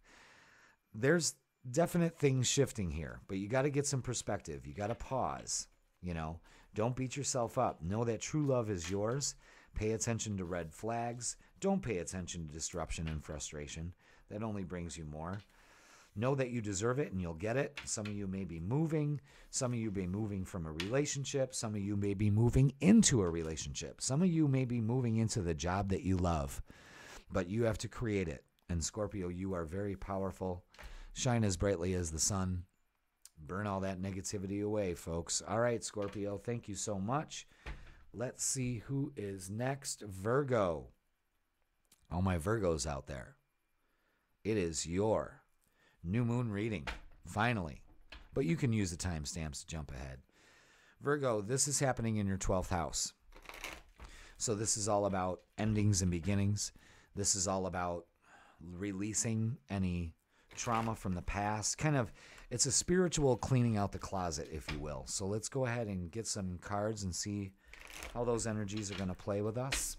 There's definite things shifting here, but you got to get some perspective. You got to pause, you know. Don't beat yourself up. Know that true love is yours. Pay attention to red flags. Don't pay attention to disruption and frustration. That only brings you more. Know that you deserve it and you'll get it. Some of you may be moving. Some of you may be moving from a relationship. Some of you may be moving into a relationship. Some of you may be moving into the job that you love, but you have to create it. And Scorpio, you are very powerful. Shine as brightly as the sun. Burn all that negativity away, folks. All right, Scorpio, thank you so much. Let's see who is next. Virgo. All my Virgos out there. It is your new moon reading, finally. But you can use the timestamps to jump ahead. Virgo, this is happening in your 12th house. So this is all about endings and beginnings. This is all about releasing any trauma from the past. Kind of, it's a spiritual cleaning out the closet, if you will. So let's go ahead and get some cards and see how those energies are going to play with us.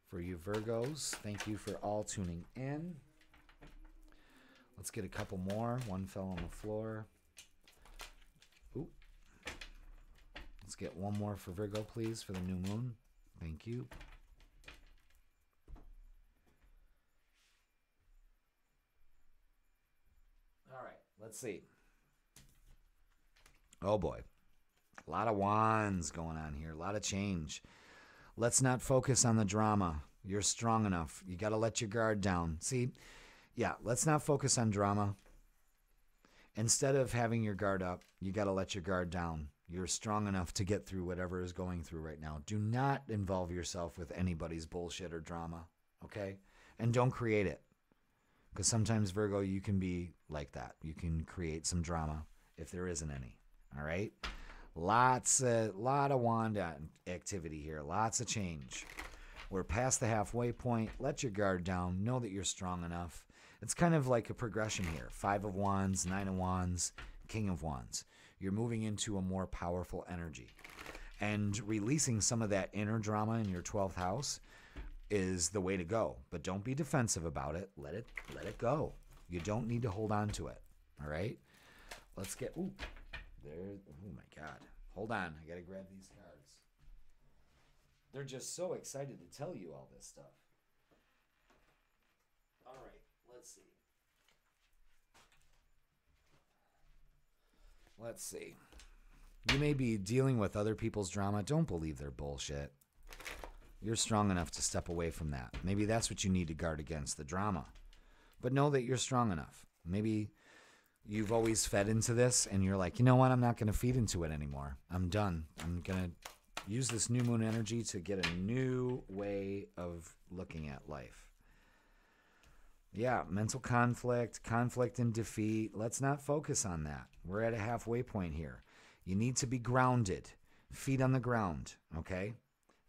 For you Virgos, thank you for all tuning in. Let's get a couple more. One fell on the floor. Ooh. Let's get one more for Virgo, please, for the new moon. Thank you. All right, let's see. Oh boy. A lot of wands going on here. A lot of change. Let's not focus on the drama. You're strong enough. You got to let your guard down. See? Yeah, let's not focus on drama. Instead of having your guard up, you got to let your guard down. You're strong enough to get through whatever is going through right now. Do not involve yourself with anybody's bullshit or drama, okay? And don't create it. Because sometimes, Virgo, you can be like that. You can create some drama if there isn't any, all right? Lot of wand activity here. Lots of change. We're past the halfway point. Let your guard down. Know that you're strong enough. It's kind of like a progression here. 5 of Wands, 9 of Wands, King of Wands. You're moving into a more powerful energy. And releasing some of that inner drama in your 12th house is the way to go. But don't be defensive about it. Let it go. You don't need to hold on to it. All right? Let's get... Ooh. There. Oh, my God. Hold on. I got to grab these cards. They're just so excited to tell you all this stuff. All right. Let's see. Let's see. You may be dealing with other people's drama. Don't believe their bullshit. You're strong enough to step away from that. Maybe that's what you need to guard against, the drama. But know that you're strong enough. Maybe you've always fed into this and you're like, you know what? I'm not going to feed into it anymore. I'm done. I'm going to use this new moon energy to get a new way of looking at life. Yeah, mental conflict and defeat. Let's not focus on that. We're at a halfway point here. You need to be grounded. Feet on the ground, okay?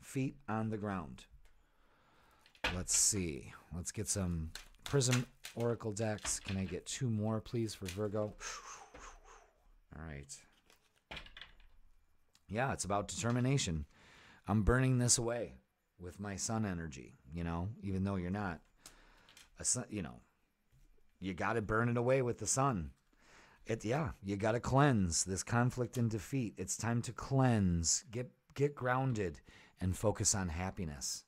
Feet on the ground. Let's see. Let's get some Prism Oracle decks. Can I get 2 more, please, for Virgo? All right. Yeah, it's about determination. I'm burning this away with my sun energy, you know, even though you're not. You know, you got to burn it away with the sun. You got to cleanse this conflict and defeat. It's time to cleanse, get grounded, and focus on happiness.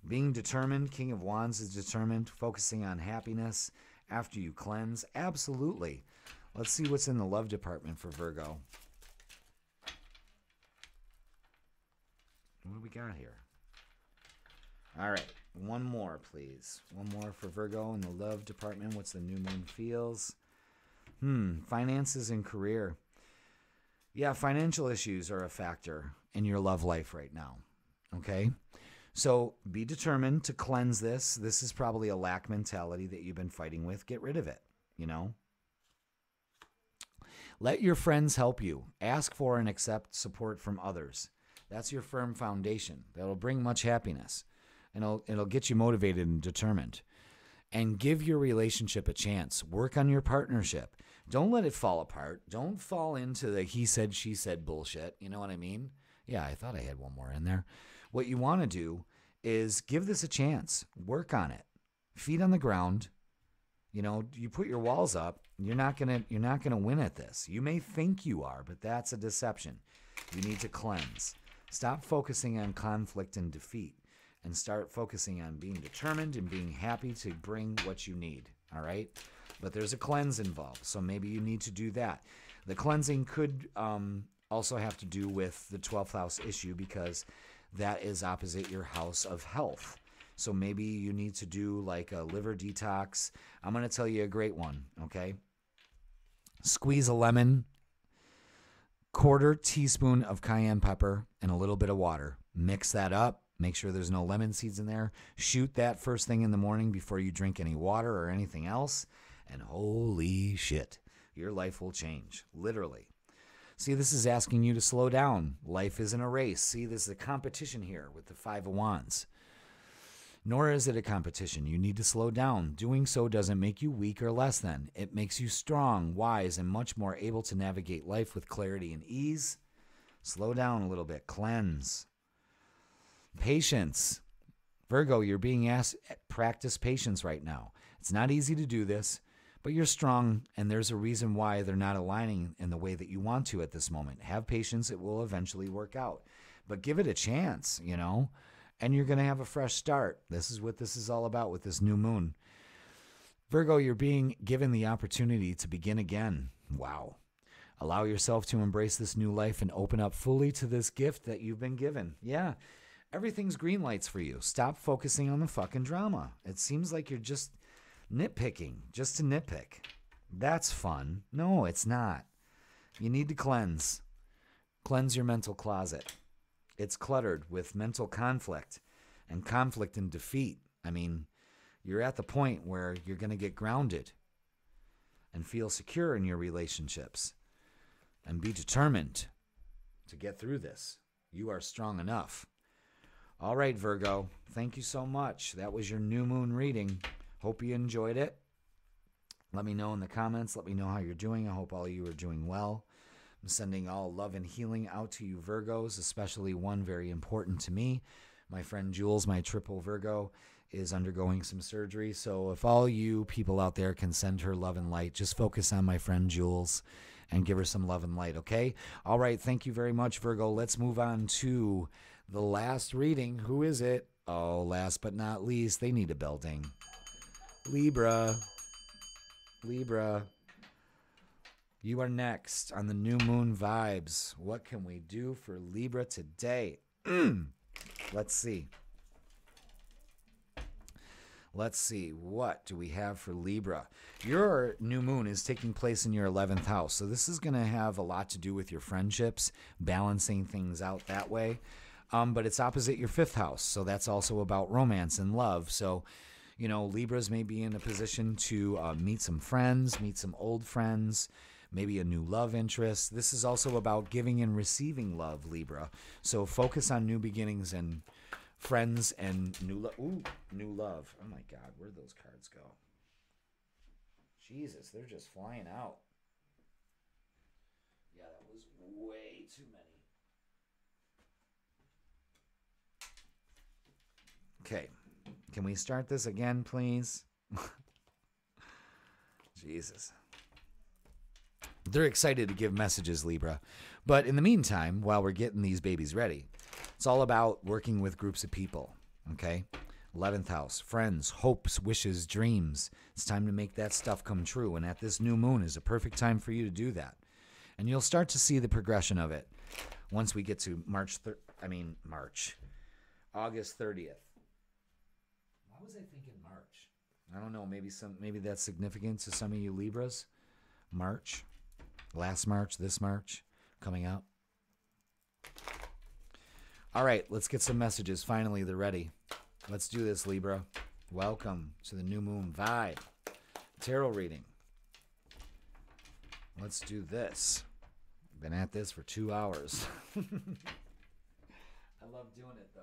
Being determined, King of Wands is determined, focusing on happiness after you cleanse. Absolutely. Let's see what's in the love department for Virgo. What do we got here? All right. One more, please. One more for Virgo in the love department. What's the new moon feels? Finances and career. Yeah, financial issues are a factor in your love life right now. Okay? So be determined to cleanse this. This is probably a lack mentality that you've been fighting with. Get rid of it, you know? Let your friends help you. Ask for and accept support from others. That's your firm foundation. That'll bring much happiness. And it'll get you motivated and determined. And give your relationship a chance. Work on your partnership. Don't let it fall apart. Don't fall into the he said, she said bullshit. You know what I mean? Yeah, I thought I had one more in there. What you want to do is give this a chance. Work on it. Feet on the ground. You know, you put your walls up. You're not gonna win at this. You may think you are, but that's a deception. You need to cleanse. Stop focusing on conflict and defeat. And start focusing on being determined and being happy to bring what you need, all right? But there's a cleanse involved, so maybe you need to do that. The cleansing could also have to do with the 12th house issue because that is opposite your house of health. So maybe you need to do like a liver detox. I'm going to tell you a great one, okay? Squeeze a lemon, quarter teaspoon of cayenne pepper, and a little bit of water. Mix that up. Make sure there's no lemon seeds in there. Shoot that first thing in the morning before you drink any water or anything else. And holy shit, your life will change, literally. See, this is asking you to slow down. Life isn't a race. See, this is a competition here with the Five of Wands. Nor is it a competition. You need to slow down. Doing so doesn't make you weak or less than. It makes you strong, wise, and much more able to navigate life with clarity and ease. Slow down a little bit. Cleanse. Patience. Virgo, you're being asked to practice patience right now. It's not easy to do this, but you're strong, and there's a reason why they're not aligning in the way that you want to at this moment. Have patience. It will eventually work out. But give it a chance, you know, and you're going to have a fresh start. This is what this is all about with this new moon. Virgo, you're being given the opportunity to begin again. Wow. Allow yourself to embrace this new life and open up fully to this gift that you've been given. Yeah, everything's green lights for you. Stop focusing on the fucking drama. It seems like you're just nitpicking, just to nitpick. That's fun. No, it's not. You need to cleanse. Cleanse your mental closet. It's cluttered with mental conflict and defeat. I mean, you're at the point where you're going to get grounded and feel secure in your relationships and be determined to get through this. You are strong enough. All right, Virgo, thank you so much. That was your new moon reading. Hope you enjoyed it. Let me know in the comments. Let me know how you're doing. I hope all of you are doing well. I'm sending all love and healing out to you Virgos, especially one very important to me. My friend Jules, my triple Virgo, is undergoing some surgery. So if all you people out there can send her love and light, just focus on my friend Jules and give her some love and light, okay? All right, thank you very much, Virgo. Let's move on to the last reading. Who is it? Oh, last but not least, they need a building. Libra. You are next on the new moon vibes. What can we do for Libra today? Let's see. What do we have for Libra? Your new moon is taking place in your 11th house. So this is going to have a lot to do with your friendships, balancing things out that way. But it's opposite your 5th house. So that's also about romance and love. So, you know, Libras may be in a position to meet some friends, meet some old friends, maybe a new love interest. This is also about giving and receiving love, Libra. So focus on new beginnings and friends and new love. Ooh, new love. Oh my God, where'd those cards go? Jesus, they're just flying out. Yeah, that was way too many. Okay. Can we start this again, please? Jesus. They're excited to give messages, Libra. But in the meantime, while we're getting these babies ready, it's all about working with groups of people, okay? 11th house, friends, hopes, wishes, dreams. It's time to make that stuff come true. And at this new moon is a perfect time for you to do that. And you'll start to see the progression of it once we get to August 30th. Why was I thinking March? I don't know. Maybe that's significant to some of you Libras. March, last March, this March, coming up. All right, let's get some messages. Finally, they're ready. Let's do this, Libra. Welcome to the new moon vibe. Tarot reading. Let's do this. Been at this for 2 hours. I love doing it, though.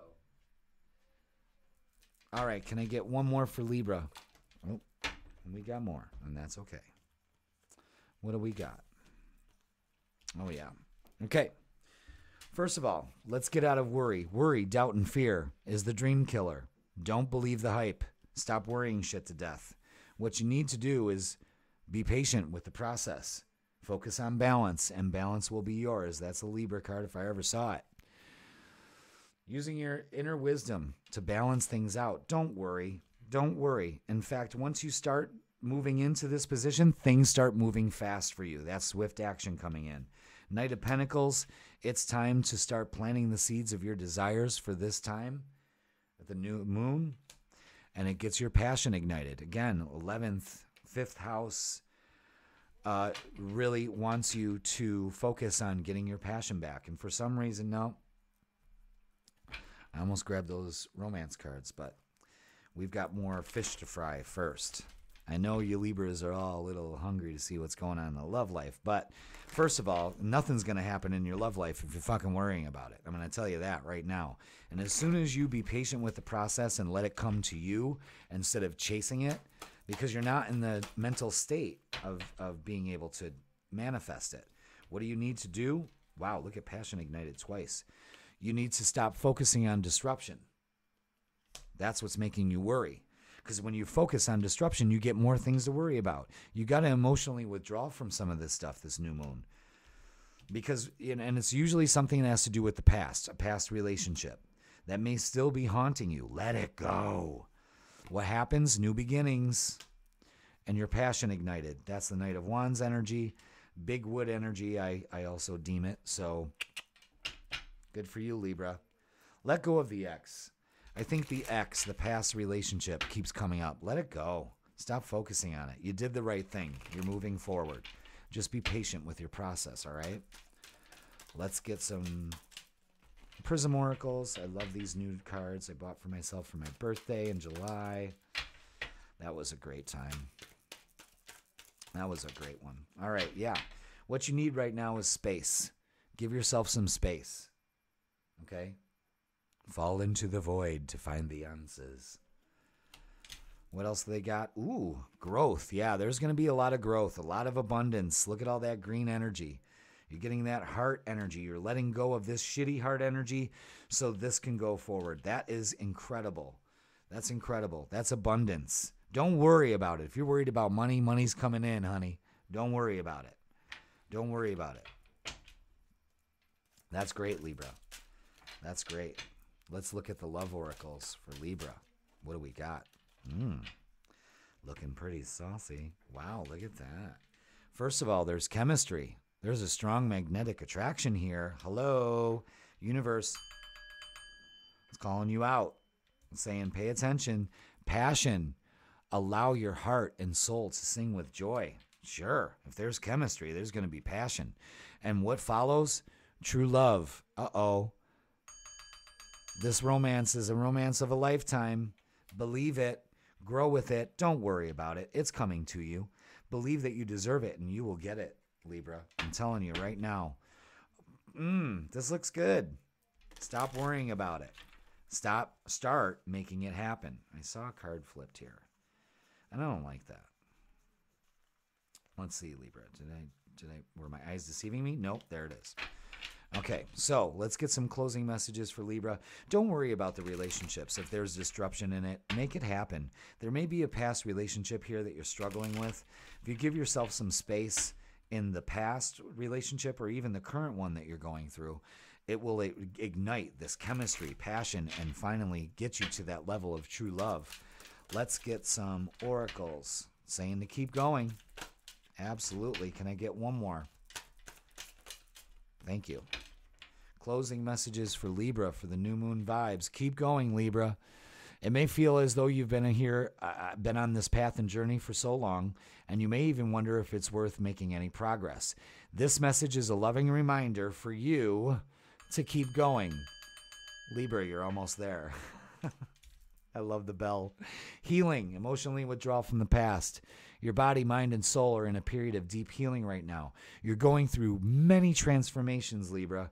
All right, can I get one more for Libra? Oh, we got more, and that's okay. What do we got? Oh, yeah. Okay. First of all, let's get out of worry. Worry, doubt, and fear is the dream killer. Don't believe the hype. Stop worrying shit to death. What you need to do is be patient with the process. Focus on balance, and balance will be yours. That's a Libra card if I ever saw it. Using your inner wisdom to balance things out. Don't worry. Don't worry. In fact, once you start moving into this position, things start moving fast for you. That's swift action coming in. Knight of Pentacles, it's time to start planting the seeds of your desires for this time. At the new moon, and it gets your passion ignited. Again, 11th, 5th house really wants you to focus on getting your passion back. And for some reason, no. I almost grabbed those romance cards, but we've got more fish to fry first. I know you Libras are all a little hungry to see what's going on in the love life, but first of all, nothing's going to happen in your love life if you're fucking worrying about it. I'm going to tell you that right now. And as soon as you be patient with the process and let it come to you instead of chasing it, because you're not in the mental state of being able to manifest it. What do you need to do? Wow, look at passion ignited twice. You need to stop focusing on disruption. That's what's making you worry. Because when you focus on disruption, you get more things to worry about. You got to emotionally withdraw from some of this stuff, this new moon. Because, and it's usually something that has to do with the past, a past relationship that may still be haunting you. Let it go. What happens? New beginnings. And your passion ignited. That's the Knight of Wands energy. Big wood energy, I also deem it. So, good for you, Libra. Let go of the ex. I think the ex, the past relationship, keeps coming up. Let it go. Stop focusing on it. You did the right thing. You're moving forward. Just be patient with your process, all right? Let's get some Prism Oracles. I love these new cards I bought for myself for my birthday in July. That was a great time. That was a great one. All right, yeah. What you need right now is space. Give yourself some space, okay? Fall into the void to find the answers. What else do they got? Ooh, growth. Yeah, there's going to be a lot of growth, a lot of abundance. Look at all that green energy. You're getting that heart energy. You're letting go of this shitty heart energy so this can go forward. That is incredible. That's incredible. That's abundance. Don't worry about it. If you're worried about money, money's coming in, honey. Don't worry about it. Don't worry about it. That's great, Libra. That's great. Let's look at the love oracles for Libra. What do we got? Looking pretty saucy. Wow, look at that. First of all, there's chemistry. There's a strong magnetic attraction here. Hello, universe. It's calling you out. It's saying, pay attention. Passion. Allow your heart and soul to sing with joy. Sure, if there's chemistry, there's going to be passion. And what follows? True love. Uh-oh. This romance is a romance of a lifetime. Believe it. Grow with it. Don't worry about it. It's coming to you. Believe that you deserve it and you will get it, Libra. I'm telling you right now. This looks good. Stop worrying about it. Start making it happen. I saw a card flipped here. And I don't like that. Let's see, Libra. Were my eyes deceiving me? Nope, there it is. Okay, so let's get some closing messages for Libra. Don't worry about the relationships. If there's disruption in it, make it happen. There may be a past relationship here that you're struggling with. If you give yourself some space in the past relationship or even the current one that you're going through, it will ignite this chemistry, passion, and finally get you to that level of true love. Let's get some oracles saying to keep going. Absolutely. Can I get one more? Thank you. Closing messages for Libra for the new moon vibes. Keep going, Libra. It may feel as though you've been been on this path and journey for so long, and you may even wonder if it's worth making any progress. This message is a loving reminder for you to keep going. Libra, you're almost there. I love the bell. Healing, emotionally withdrawal from the past. Your body, mind, and soul are in a period of deep healing right now. You're going through many transformations, Libra,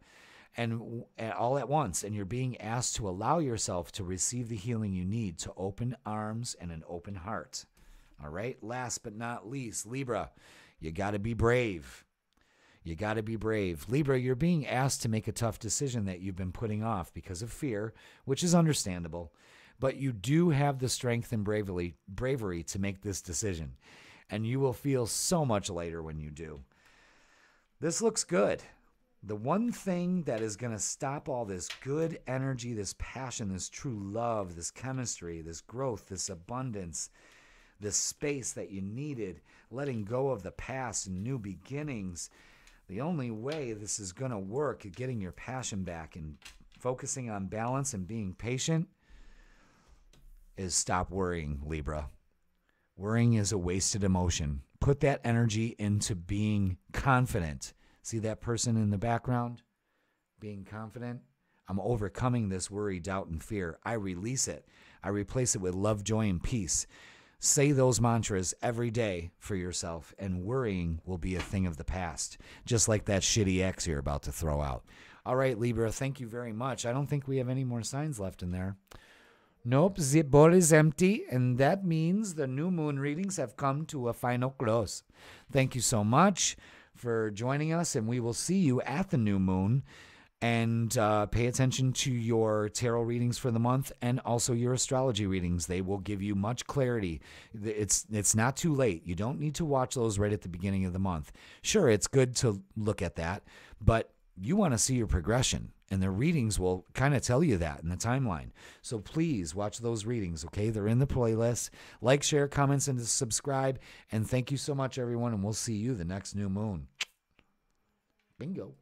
and all at once, and you're being asked to allow yourself to receive the healing you need to open arms and an open heart. All right? Last but not least, Libra, you got to be brave. You got to be brave. Libra, you're being asked to make a tough decision that you've been putting off because of fear, which is understandable. But you do have the strength and bravery to make this decision. And you will feel so much lighter when you do. This looks good. The one thing that is going to stop all this good energy, this passion, this true love, this chemistry, this growth, this abundance, this space that you needed, letting go of the past and new beginnings, the only way this is going to work at getting your passion back and focusing on balance and being patient is stop worrying, Libra. Worrying is a wasted emotion. Put that energy into being confident. See that person in the background? Being confident. I'm overcoming this worry, doubt, and fear. I release it. I replace it with love, joy, and peace. Say those mantras every day for yourself, and worrying will be a thing of the past, just like that shitty ex you're about to throw out. All right, Libra, thank you very much. I don't think we have any more signs left in there. Nope, the bowl is empty, and that means the new moon readings have come to a final close. Thank you so much for joining us, and we will see you at the new moon. And pay attention to your tarot readings for the month and also your astrology readings. They will give you much clarity. It's not too late. You don't need to watch those right at the beginning of the month. Sure, it's good to look at that, but you want to see your progression, and the readings will kind of tell you that in the timeline. So please watch those readings, okay? They're in the playlist. Like, share, comments, and subscribe. And thank you so much, everyone, and we'll see you the next new moon. Bingo.